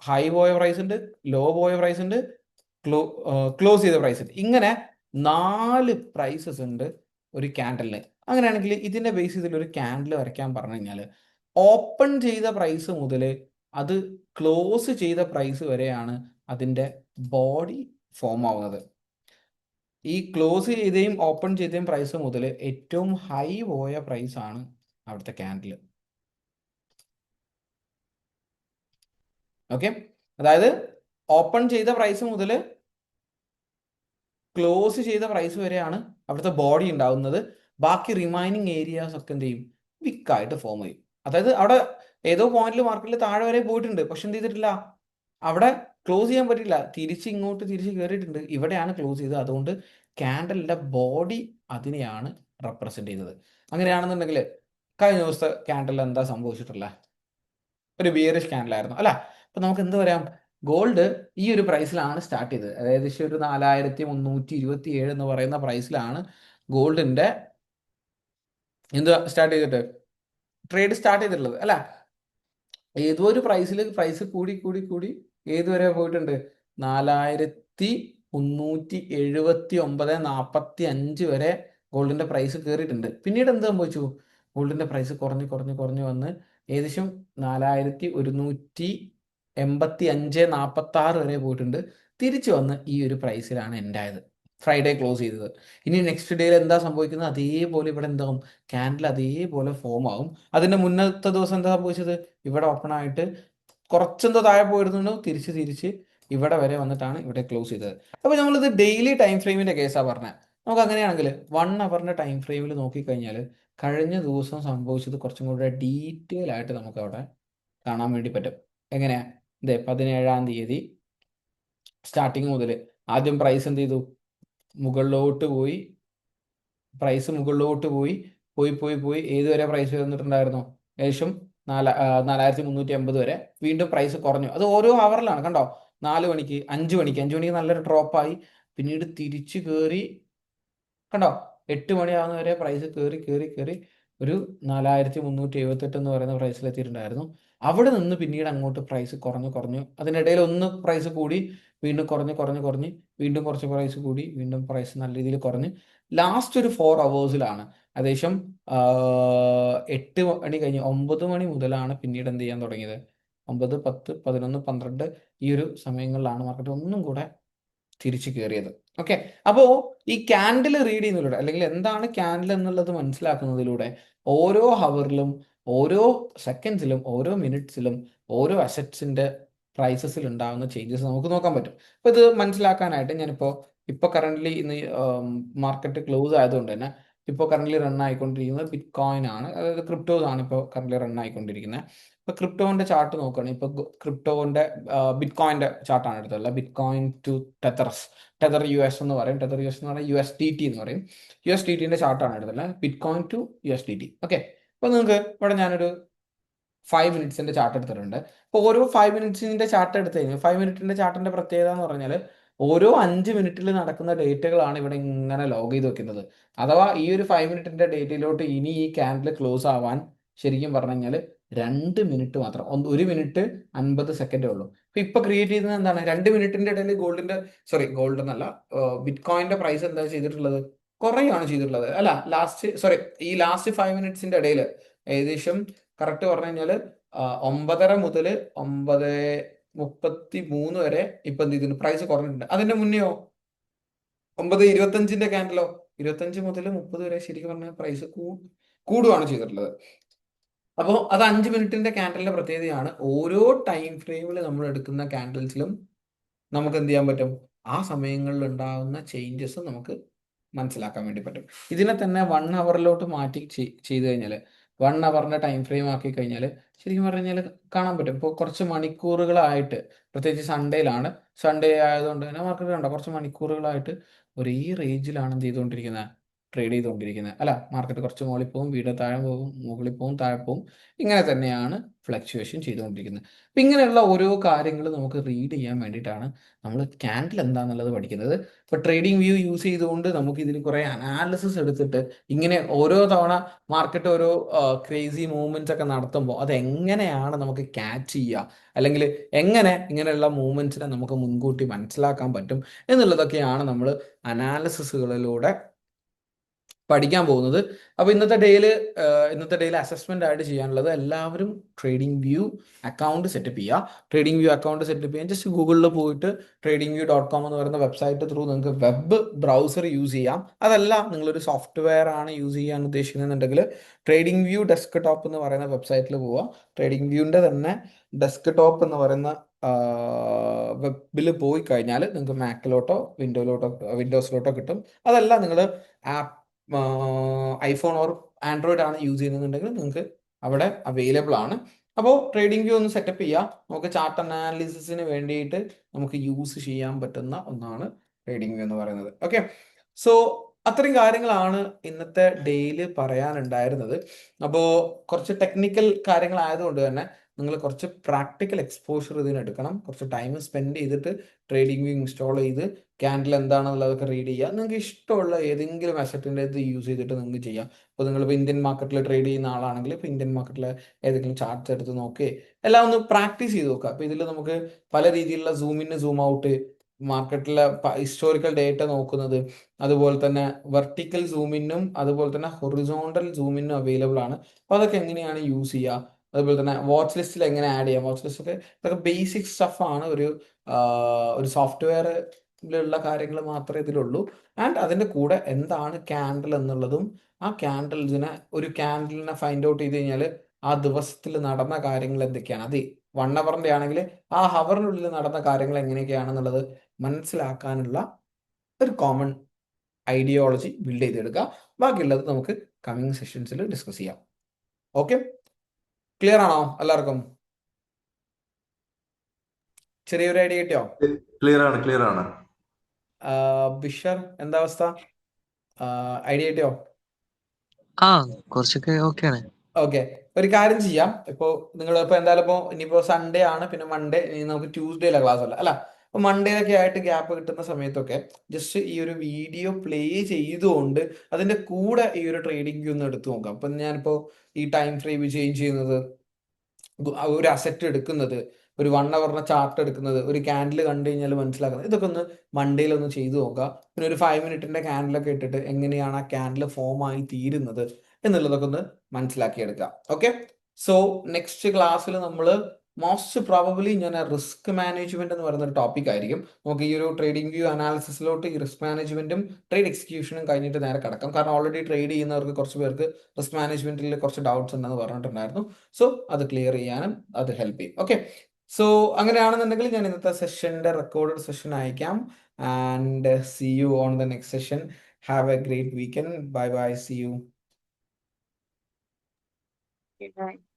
ഹൈ പോയ പ്രൈസ് ഉണ്ട്, ലോ പോയ പ്രൈസ് ഉണ്ട്, ക്ലോസ് ചെയ്ത പ്രൈസ് ഉണ്ട്. ഇങ്ങനെ 4 പ്രൈസസ് ഉണ്ട് ഒരു ക്യാൻഡലിന്. അങ്ങനെയാണെങ്കിൽ ഇതിന്റെ ബേസ് ചെയ്തിൽ ഒരു ക്യാൻഡിൽ വരയ്ക്കാൻ പറഞ്ഞു കഴിഞ്ഞാൽ ഓപ്പൺ ചെയ്ത പ്രൈസ് മുതൽ അത് ക്ലോസ് ചെയ്ത പ്രൈസ് വരെയാണ് അതിന്റെ ബോഡി ഫോം ആവുന്നത്. ഈ ക്ലോസ് ചെയ്തയും ഓപ്പൺ ചെയ്തയും പ്രൈസ് മുതൽ ഏറ്റവും ഹൈ പോയ പ്രൈസ് ആണ് അവിടുത്തെ ക്യാൻഡിൽ. ഓക്കെ, അതായത് ഓപ്പൺ ചെയ്ത പ്രൈസ് മുതൽ ക്ലോസ് ചെയ്ത പ്രൈസ് വരെയാണ് അവിടുത്തെ ബോഡി ഉണ്ടാവുന്നത്. ബാക്കി റിമൈനിങ് ഏരിയാസ് ഒക്കെ എന്ത് ചെയ്യും? വിക്കായിട്ട് ഫോം ചെയ്യും. അതായത് അവിടെ ഏതോ പോയിന്റിൽ മാർക്കറ്റിൽ താഴെ വരെ പോയിട്ടുണ്ട്, പക്ഷെ എന്ത് ചെയ്തിട്ടില്ല, അവിടെ ക്ലോസ് ചെയ്യാൻ പറ്റില്ല, തിരിച്ച് കയറിയിട്ടുണ്ട്. ഇവിടെയാണ് ക്ലോസ് ചെയ്തത്. അതുകൊണ്ട് ക്യാൻഡലിന്റെ ബോഡി അതിനെയാണ് റെപ്രസെന്റ് ചെയ്തത്. അങ്ങനെയാണെന്നുണ്ടെങ്കിൽ കഴിഞ്ഞ ദിവസത്തെ ക്യാൻഡലിൽ എന്താ സംഭവിച്ചിട്ടുള്ളത്? ഒരു ബിയറിഷ് ക്യാൻഡലായിരുന്നു അല്ല. അപ്പൊ നമുക്ക് എന്ത് പറയാം? ഗോൾഡ് ഈ ഒരു പ്രൈസിലാണ് സ്റ്റാർട്ട് ചെയ്തത്. അതായത് ഒരു 4327 എന്ന് പറയുന്ന പ്രൈസിലാണ് ഗോൾഡിന്റെ സ്റ്റാർട്ട് ചെയ്തിട്ട് ട്രേഡ് സ്റ്റാർട്ട് ചെയ്തിട്ടുള്ളത് അല്ല. ഏതോ ഒരു പ്രൈസ് കൂടി ഏതുവരെ പോയിട്ടുണ്ട്? 4379.45 വരെ ഗോൾഡിന്റെ പ്രൈസ് കയറിയിട്ടുണ്ട്. പിന്നീട് എന്ത് സംഭവിച്ചു? ഗോൾഡിന്റെ പ്രൈസ് കുറഞ്ഞു വന്ന് ഏകദേശം 4185.46 വരെ പോയിട്ടുണ്ട്. തിരിച്ചു വന്ന് ഈ ഒരു പ്രൈസിലാണ് എൻഡ് ആയത്, ഫ്രൈഡേ ക്ലോസ് ചെയ്തത്. ഇനി നെക്സ്റ്റ് ഡേയിൽ എന്താ സംഭവിക്കുന്നത്? അതേപോലെ ഇവിടെ എന്താവും? ക്യാൻഡിൽ അതേപോലെ ഫോം ആവും. അതിന്റെ മുന്നത്തെ ദിവസം എന്താ സംഭവിച്ചത്? ഇവിടെ ഓപ്പൺ ആയിട്ട് കുറച്ചെന്തോ താഴെ പോയിരുന്നു, തിരിച്ച് ഇവിടെ വരെ വന്നിട്ടാണ് ഇവിടെ ക്ലോസ് ചെയ്തത്. അപ്പോൾ നമ്മളിത് ഡെയിലി ടൈം ഫ്രെയിമിന്റെ കേസാണ് പറഞ്ഞത്. നമുക്ക് അങ്ങനെയാണെങ്കിൽ 1 അവറിന്റെ ടൈം ഫ്രെയിമിൽ നോക്കിക്കഴിഞ്ഞാൽ കഴിഞ്ഞ ദിവസം സംഭവിച്ചത് കുറച്ചും കൂടെ ഡീറ്റെയിൽ ആയിട്ട് നമുക്ക് അവിടെ കാണാൻ വേണ്ടി പറ്റും. എങ്ങനെയാ? 17-ാം തീയതി സ്റ്റാർട്ടിങ് മുതൽ ആദ്യം പ്രൈസ് എന്ത് ചെയ്തു? മുകളിലോട്ട് പോയി ഏതുവരെ പ്രൈസ് വന്നിട്ടുണ്ടായിരുന്നു? ഏകദേശം 4350 വരെ. വീണ്ടും പ്രൈസ് കുറഞ്ഞു. അത് ഓരോ അവറിലാണ് കണ്ടോ. 4 മണിക്ക്, 5 മണിക്ക് നല്ലൊരു ഡ്രോപ്പായി. പിന്നീട് തിരിച്ചു കയറി, കണ്ടോ 8 മണിയാവുന്ന വരെ പ്രൈസ് കയറി കയറി കയറി ഒരു 4378 എന്ന് പറയുന്ന പ്രൈസിലെത്തിയിട്ടുണ്ടായിരുന്നു. അവിടെ നിന്ന് പിന്നീട് അങ്ങോട്ട് പ്രൈസ് കുറഞ്ഞു കുറഞ്ഞു, അതിനിടയിൽ ഒന്ന് പ്രൈസ് കൂടി, വീണ്ടും കുറഞ്ഞ് കുറഞ്ഞ് കുറഞ്ഞ്, വീണ്ടും കുറച്ച് പ്രൈസ് കൂടി, വീണ്ടും പ്രൈസ് നല്ല രീതിയിൽ കുറഞ്ഞ് ലാസ്റ്റ് ഒരു 4 അവേഴ്സിലാണ് ഏകദേശം 8 മണി കഴിഞ്ഞ് 9 മണി മുതലാണ് പിന്നീട് എന്ത് ചെയ്യാൻ തുടങ്ങിയത്. 9, 10, 11, 12 ഈ ഒരു സമയങ്ങളിലാണ് മാർക്കറ്റ് ഒന്നും കൂടെ തിരിച്ചു കയറിയത്. ഓക്കെ, അപ്പോ ഈ ക്യാൻഡിൽ റീഡ് ചെയ്യുന്നതിലൂടെ, അല്ലെങ്കിൽ എന്താണ് ക്യാൻഡിൽ എന്നുള്ളത് മനസ്സിലാക്കുന്നതിലൂടെ ഓരോ ഹവറിലും, ഓരോ സെക്കൻഡ്സിലും, ഓരോ മിനിറ്റ്സിലും, ഓരോ അസറ്റ്സിന്റെ പ്രൈസസിൽ ഉണ്ടാകുന്ന ചേഞ്ചസ് നമുക്ക് നോക്കാൻ പറ്റും. അപ്പൊ ഇത് മനസ്സിലാക്കാനായിട്ട് ഇപ്പോൾ കറന്റ് ഇന്ന് മാർക്കറ്റ് ക്ലോസ് ആയതുകൊണ്ട് തന്നെ ഇപ്പോൾ കറന്റ് റൺ ആയിക്കൊണ്ടിരിക്കുന്നത് ബിറ്റ് കോയിൻ ആണ്, അതായത് ക്രിപ്റ്റോസ് ആണ് ഇപ്പോൾ കറന്റ് റൺ ആയിക്കൊണ്ടിരിക്കുന്നത്. ഇപ്പൊ ക്രിപ്റ്റോന്റെ ചാർട്ട് നോക്കുകയാണെങ്കിൽ ഇപ്പൊ ക്രിപ്റ്റോന്റെ ബിറ്റ് കോയിന്റെ ചാർട്ടാണ് എടുത്തത്. Bitcoin to tether US എന്ന് പറയും. ടെതർ US എന്ന് പറയുന്നത് USDT എന്ന് പറയും. USDTന്റെ ചാർട്ടാണ് എടുത്തത്, bitcoin to USDT. Okay, അപ്പൊ നിങ്ങൾക്ക് ഇവിടെ ഞാനൊരു 5 മിനിറ്റ്സിന്റെ ചാർട്ട് എടുത്തിട്ടുണ്ട്. അപ്പോൾ ഓരോ 5 മിനിറ്റ്സിന്റെ ചാർട്ട് എടുത്തു കഴിഞ്ഞാൽ 5 മിനിറ്റിന്റെ ചാർട്ടിന്റെ പ്രത്യേകത എന്ന് പറഞ്ഞാൽ ഓരോ 5 മിനിറ്റിൽ നടക്കുന്ന ഡേറ്റുകളാണ് ഇവിടെ ഇങ്ങനെ ലോഗ് ചെയ്ത് വെക്കുന്നത്. അഥവാ ഈ ഒരു 5 മിനിറ്റിന്റെ ഡേറ്റിലോട്ട് ഇനി ഈ ക്യാൻഡിൽ ക്ലോസ് ആവാൻ ശരിക്കും പറഞ്ഞു കഴിഞ്ഞാൽ 2 മിനിറ്റ് മാത്രം, 1 മിനിറ്റ് 50 സെക്കൻഡേ ഉള്ളൂ. ഇപ്പൊ ക്രിയേറ്റ് ചെയ്തത് എന്താണ്, 2 മിനിറ്റിന്റെ ഇടയിൽ ഗോൾഡ് എന്നല്ല, ബിറ്റ് കോയിന്റെ പ്രൈസ് എന്താ ചെയ്തിട്ടുള്ളത്, കുറയുകയാണ് ചെയ്തിട്ടുള്ളത്. അല്ല, ഈ ലാസ്റ്റ് 5 മിനിറ്റ്സിന്റെ ഇടയിൽ ഏകദേശം കറക്റ്റ് പറഞ്ഞു കഴിഞ്ഞാൽ 9:30 മുതൽ 9:33 വരെ ഇപ്പൊ എന്ത് ചെയ്തിട്ടുണ്ട്, പ്രൈസ് കുറഞ്ഞിട്ടുണ്ട്. അതിന്റെ മുന്നെയോ 9:25ന്റെ ക്യാൻഡിലോ 25 മുതൽ 30 വരെ ശരിക്കും പറഞ്ഞാൽ പ്രൈസ് കൂടുകയാണ് ചെയ്തിട്ടുള്ളത്. അപ്പോൾ അത് 5 മിനിറ്റിന്റെ ക്യാൻഡലിന്റെ പ്രത്യേകതയാണ്. ഓരോ ടൈം ഫ്രെയിമിൽ നമ്മൾ എടുക്കുന്ന ക്യാൻഡിൽസിലും നമുക്ക് എന്ത് ചെയ്യാൻ പറ്റും, ആ സമയങ്ങളിൽ ഉണ്ടാകുന്ന ചേഞ്ചസ് നമുക്ക് മനസ്സിലാക്കാൻ വേണ്ടി പറ്റും. ഇതിനെ തന്നെ 1 അവറിലോട്ട് മാറ്റി ചെയ്തു കഴിഞ്ഞാൽ, 1 അവറിന്റെ ടൈം ഫ്രെയിം ആക്കി കഴിഞ്ഞാൽ ശരിക്കും പറഞ്ഞു കഴിഞ്ഞാൽ കാണാൻ പറ്റും. ഇപ്പോൾ കുറച്ച് മണിക്കൂറുകളായിട്ട്, പ്രത്യേകിച്ച് സൺഡേ ആയതുകൊണ്ട് തന്നെ മാർക്കറ്റ് കണ്ടോ കുറച്ച് മണിക്കൂറുകളായിട്ട് ഒരേ റേഞ്ചിലാണ് എന്ത് ചെയ്തുകൊണ്ടിരിക്കുന്നത്, ട്രേഡ് ചെയ്തുകൊണ്ടിരിക്കുന്നത്. അല്ല, മാർക്കറ്റ് കുറച്ച് മുകളിൽ പോകും, വീണ്ടും താഴെ പോകും, മുകളിൽ പോകും, താഴെ പോകും, ഇങ്ങനെ തന്നെയാണ് ഫ്ലക്ച്വേഷൻ ചെയ്തുകൊണ്ടിരിക്കുന്നത്. അപ്പം ഇങ്ങനെയുള്ള ഓരോ കാര്യങ്ങൾ നമുക്ക് റീഡ് ചെയ്യാൻ വേണ്ടിയിട്ടാണ് നമ്മൾ ക്യാൻഡിൽ എന്താണെന്നുള്ളത് പഠിക്കുന്നത്. ഇപ്പോൾ ട്രേഡിംഗ് വ്യൂ യൂസ് ചെയ്തുകൊണ്ട് നമുക്ക് ഇതിന് കുറേ അനാലിസിസ് എടുത്തിട്ട് ഇങ്ങനെ ഓരോ തവണ മാർക്കറ്റ് ഓരോ ക്രേസി മൂവ്മെന്റ്സ് ഒക്കെ നടത്തുമ്പോൾ അത് എങ്ങനെയാണ് നമുക്ക് ക്യാച്ച് ചെയ്യുക, അല്ലെങ്കിൽ എങ്ങനെ ഇങ്ങനെയുള്ള മൂവ്മെന്റ്സിനെ നമുക്ക് മുൻകൂട്ടി മനസ്സിലാക്കാൻ പറ്റും എന്നുള്ളതൊക്കെയാണ് നമ്മൾ അനാലിസിസുകളിലൂടെ പഠിക്കാൻ പോകുന്നത്. അപ്പോൾ ഇന്നത്തെ ഡേയിൽ അസസ്മെന്റ് ആയിട്ട് ചെയ്യാനുള്ളത്, എല്ലാവരും ട്രേഡിംഗ് വ്യൂ അക്കൗണ്ട് സെറ്റപ്പ് ചെയ്യുക. ട്രേഡിംഗ് വ്യൂ അക്കൗണ്ട് സെറ്റപ്പ് ചെയ്യാൻ ജസ്റ്റ് ഗൂഗിളിൽ പോയിട്ട് tradingview.com എന്ന് പറയുന്ന വെബ്സൈറ്റ് ത്രൂ നിങ്ങൾക്ക് വെബ് ബ്രൗസർ യൂസ് ചെയ്യാം. അതല്ല, നിങ്ങളൊരു സോഫ്റ്റ്വെയർ ആണ് യൂസ് ചെയ്യാൻ ഉദ്ദേശിക്കുന്നുണ്ടെങ്കിൽ ട്രേഡിംഗ് വ്യൂ ഡെസ്ക് ടോപ്പ് എന്ന് പറയുന്ന വെബ്സൈറ്റിൽ പോവുക. ട്രേഡിംഗ് വ്യൂവിൻ്റെ തന്നെ ഡെസ്ക് ടോപ്പ് എന്ന് പറയുന്ന വെബിൽ പോയി കഴിഞ്ഞാൽ നിങ്ങൾക്ക് മാക്കിലോട്ടോ വിൻഡോസിലോട്ടോ കിട്ടും. അതല്ല, നിങ്ങൾ ആപ്പ് ഐഫോൺ ഓർ ആൻഡ്രോയിഡ് ആണ് യൂസ് ചെയ്യുന്നുണ്ടെങ്കിൽ നിങ്ങൾക്ക് അവിടെ അവൈലബിൾ ആണ്. അപ്പോൾ ട്രേഡിംഗ് വ്യൂ ഒന്ന് സെറ്റപ്പ് ചെയ്യുക. നമുക്ക് ചാർട്ട് അനാലിസിസിന് വേണ്ടിയിട്ട് നമുക്ക് യൂസ് ചെയ്യാൻ പറ്റുന്ന ഒന്നാണ് ട്രേഡിംഗ് വ്യൂ എന്ന് പറയുന്നത്. ഓക്കെ, സോ അത്രയും കാര്യങ്ങളാണ് ഇന്നത്തെ ഡേയിൽ പറയാനുണ്ടായിരുന്നത്. അപ്പോൾ കുറച്ച് ടെക്നിക്കൽ കാര്യങ്ങളായതുകൊണ്ട് തന്നെ നിങ്ങൾ കുറച്ച് പ്രാക്ടിക്കൽ എക്സ്പോഷർ ഇതിനെടുക്കണം. കുറച്ച് ടൈം സ്പെൻഡ് ചെയ്തിട്ട് ട്രേഡിംഗ് വ്യൂ ഇൻസ്റ്റാൾ ചെയ്ത് ക്യാൻഡിൽ എന്താണെന്നുള്ളതൊക്കെ റീഡ് ചെയ്യുക. നിങ്ങൾക്ക് ഇഷ്ടമുള്ള ഏതെങ്കിലും അസറ്റിൻ്റെ ഇത് യൂസ് ചെയ്തിട്ട് നിങ്ങൾക്ക് ചെയ്യാം. ഇപ്പോൾ നിങ്ങളിപ്പോൾ ഇന്ത്യൻ മാർക്കറ്റിൽ ട്രേഡ് ചെയ്യുന്ന ആളാണെങ്കിൽ ഇപ്പോൾ ഇന്ത്യൻ മാർക്കറ്റിലെ ഏതെങ്കിലും ചാർട്ട്സ് എടുത്ത് നോക്കി എല്ലാം ഒന്ന് പ്രാക്ടീസ് ചെയ്ത് നോക്കുക. അപ്പോൾ ഇതിൽ നമുക്ക് പല രീതിയിലുള്ള സൂം ഇൻ സൂം ഔട്ട്, മാർക്കറ്റിലെ ഹിസ്റ്റോറിക്കൽ ഡേറ്റ നോക്കുന്നത്, അതുപോലെ തന്നെ വെർട്ടിക്കൽ സൂമിനും അതുപോലെ തന്നെ ഹൊറിസോണ്ടൽ സൂമിനും അവൈലബിൾ ആണ്. അപ്പോൾ അതൊക്കെ എങ്ങനെയാണ് യൂസ് ചെയ്യുക, അതുപോലെ തന്നെ വാച്ച് ലിസ്റ്റിൽ എങ്ങനെ ആഡ് ചെയ്യാം, വാച്ച് ലിസ്റ്റ് ഒക്കെ ഇതൊക്കെ ബേസിക് സ്റ്റഫാണ്. ഒരു സോഫ്റ്റ്വെയറിലുള്ള കാര്യങ്ങൾ മാത്രമേ ഇതിലുള്ളൂ. ആൻഡ് അതിൻ്റെ കൂടെ എന്താണ് ക്യാൻഡിൽ എന്നുള്ളതും, ആ ക്യാൻഡിലിനെ ഫൈൻഡ് ഔട്ട് ചെയ്ത് കഴിഞ്ഞാൽ ആ ദിവസത്തിൽ നടന്ന കാര്യങ്ങൾ എന്തൊക്കെയാണ്, അത് 1 അവറിൻ്റെ ആണെങ്കിൽ ആ ഹവറിനുള്ളിൽ നടന്ന കാര്യങ്ങൾ എങ്ങനെയൊക്കെയാണെന്നുള്ളത് മനസ്സിലാക്കാനുള്ള ഒരു കോമൺ ഐഡിയോളജി ബിൽഡ് ചെയ്തെടുക്കുക. ബാക്കിയുള്ളത് നമുക്ക് കമ്മിങ് സെഷൻസിൽ ഡിസ്കസ് ചെയ്യാം. ഓക്കെ, ക്ലിയർ ആണോ എല്ലാവർക്കും? ചെറിയൊരു ഐഡിയ കിട്ടിയോ? ക്ലിയർ ആണ്. ബിഷർ, എന്താ അവസ്ഥ? ഐഡിയ കിട്ടിയോ? കുറച്ചൊക്കെ ഓക്കെയാണ്. ഓക്കെ, ഒരു കാര്യം ചെയ്യാം. ഇപ്പോൾ നിങ്ങൾ ഇപ്പോൾ എന്തായാലും ഇപ്പോൾ ഇനിയിപ്പോൾ സൺഡേ ആണ്, പിന്നെ മൺഡേ, ഇനി നമുക്ക് ട്യൂസ്ഡേയിലെ ക്ലാസ് അല്ല. അപ്പോൾ മൺഡേയിലൊക്കെ ആയിട്ട് ഗ്യാപ്പ് കിട്ടുന്ന സമയത്തൊക്കെ ജസ്റ്റ് ഈ ഒരു വീഡിയോ പ്ലേ ചെയ്തുകൊണ്ട് അതിൻ്റെ കൂടെ ഈ ഒരു ട്രേഡിംഗ് വ്യൂ ഒന്ന് എടുത്തു നോക്കാം. അപ്പം ഞാനിപ്പോൾ ഈ ടൈം ഫ്രെയിം ചേഞ്ച് ചെയ്യുന്നത്, ഒരു അസറ്റ് എടുക്കുന്നത്, ഒരു 1 അവറിന്റെ ചാർട്ട് എടുക്കുന്നത്, ഒരു ക്യാൻഡിൽ കണ്ടു കഴിഞ്ഞാൽ മനസ്സിലാക്കുന്നത്, ഇതൊക്കെ ഒന്ന് മൺഡേയിൽ ഒന്ന് ചെയ്തു നോക്കുക. പിന്നെ ഒരു 5 മിനിറ്റിന്റെ ക്യാൻഡിലൊക്കെ ഇട്ടിട്ട് എങ്ങനെയാണ് ആ ക്യാൻഡിൽ ഫോം ആയി തീരുന്നത് എന്നുള്ളതൊക്കെ ഒന്ന് മനസ്സിലാക്കിയെടുക്കുക. ഓക്കെ, സോ നെക്സ്റ്റ് ക്ലാസ്സിൽ നമ്മൾ മോസ്റ്റ് പ്രോബബിലി ഞാൻ റിസ്ക് മാനേജ്മെന്റ് എന്ന് പറയുന്ന ഒരു ടോപ്പിക് ആയിരിക്കും. നമുക്ക് ഈ ഒരു ട്രേഡിംഗ് വ്യൂ അനാലിസിസിലോട്ട് ഈ റിസ്ക് മാനേജ്മെന്റും ട്രേഡ് എക്സിക്യൂഷനും കഴിഞ്ഞിട്ട് നേരെ കിടക്കാം. കാരണം ഓൾറെഡി ട്രേഡ് ചെയ്യുന്നവർക്ക് കുറച്ച് പേർക്ക് റിസ്ക് മാനേജ്മെന്റിൽ കുറച്ച് ഡൗട്ട്സ് ഉണ്ടെന്ന് പറഞ്ഞിട്ടുണ്ടായിരുന്നു. സോ അത് ക്ലിയർ ചെയ്യാനും അത് ഹെൽപ്പ് ചെയ്യും. ഓക്കെ, സോ അങ്ങനെയാണെന്നുണ്ടെങ്കിൽ ഞാൻ ഇന്നത്തെ സെഷന്റെ റെക്കോർഡഡ് സെഷൻ അയക്കാം. And see you on the next session. Have a great weekend. Bye bye, see you. Good night.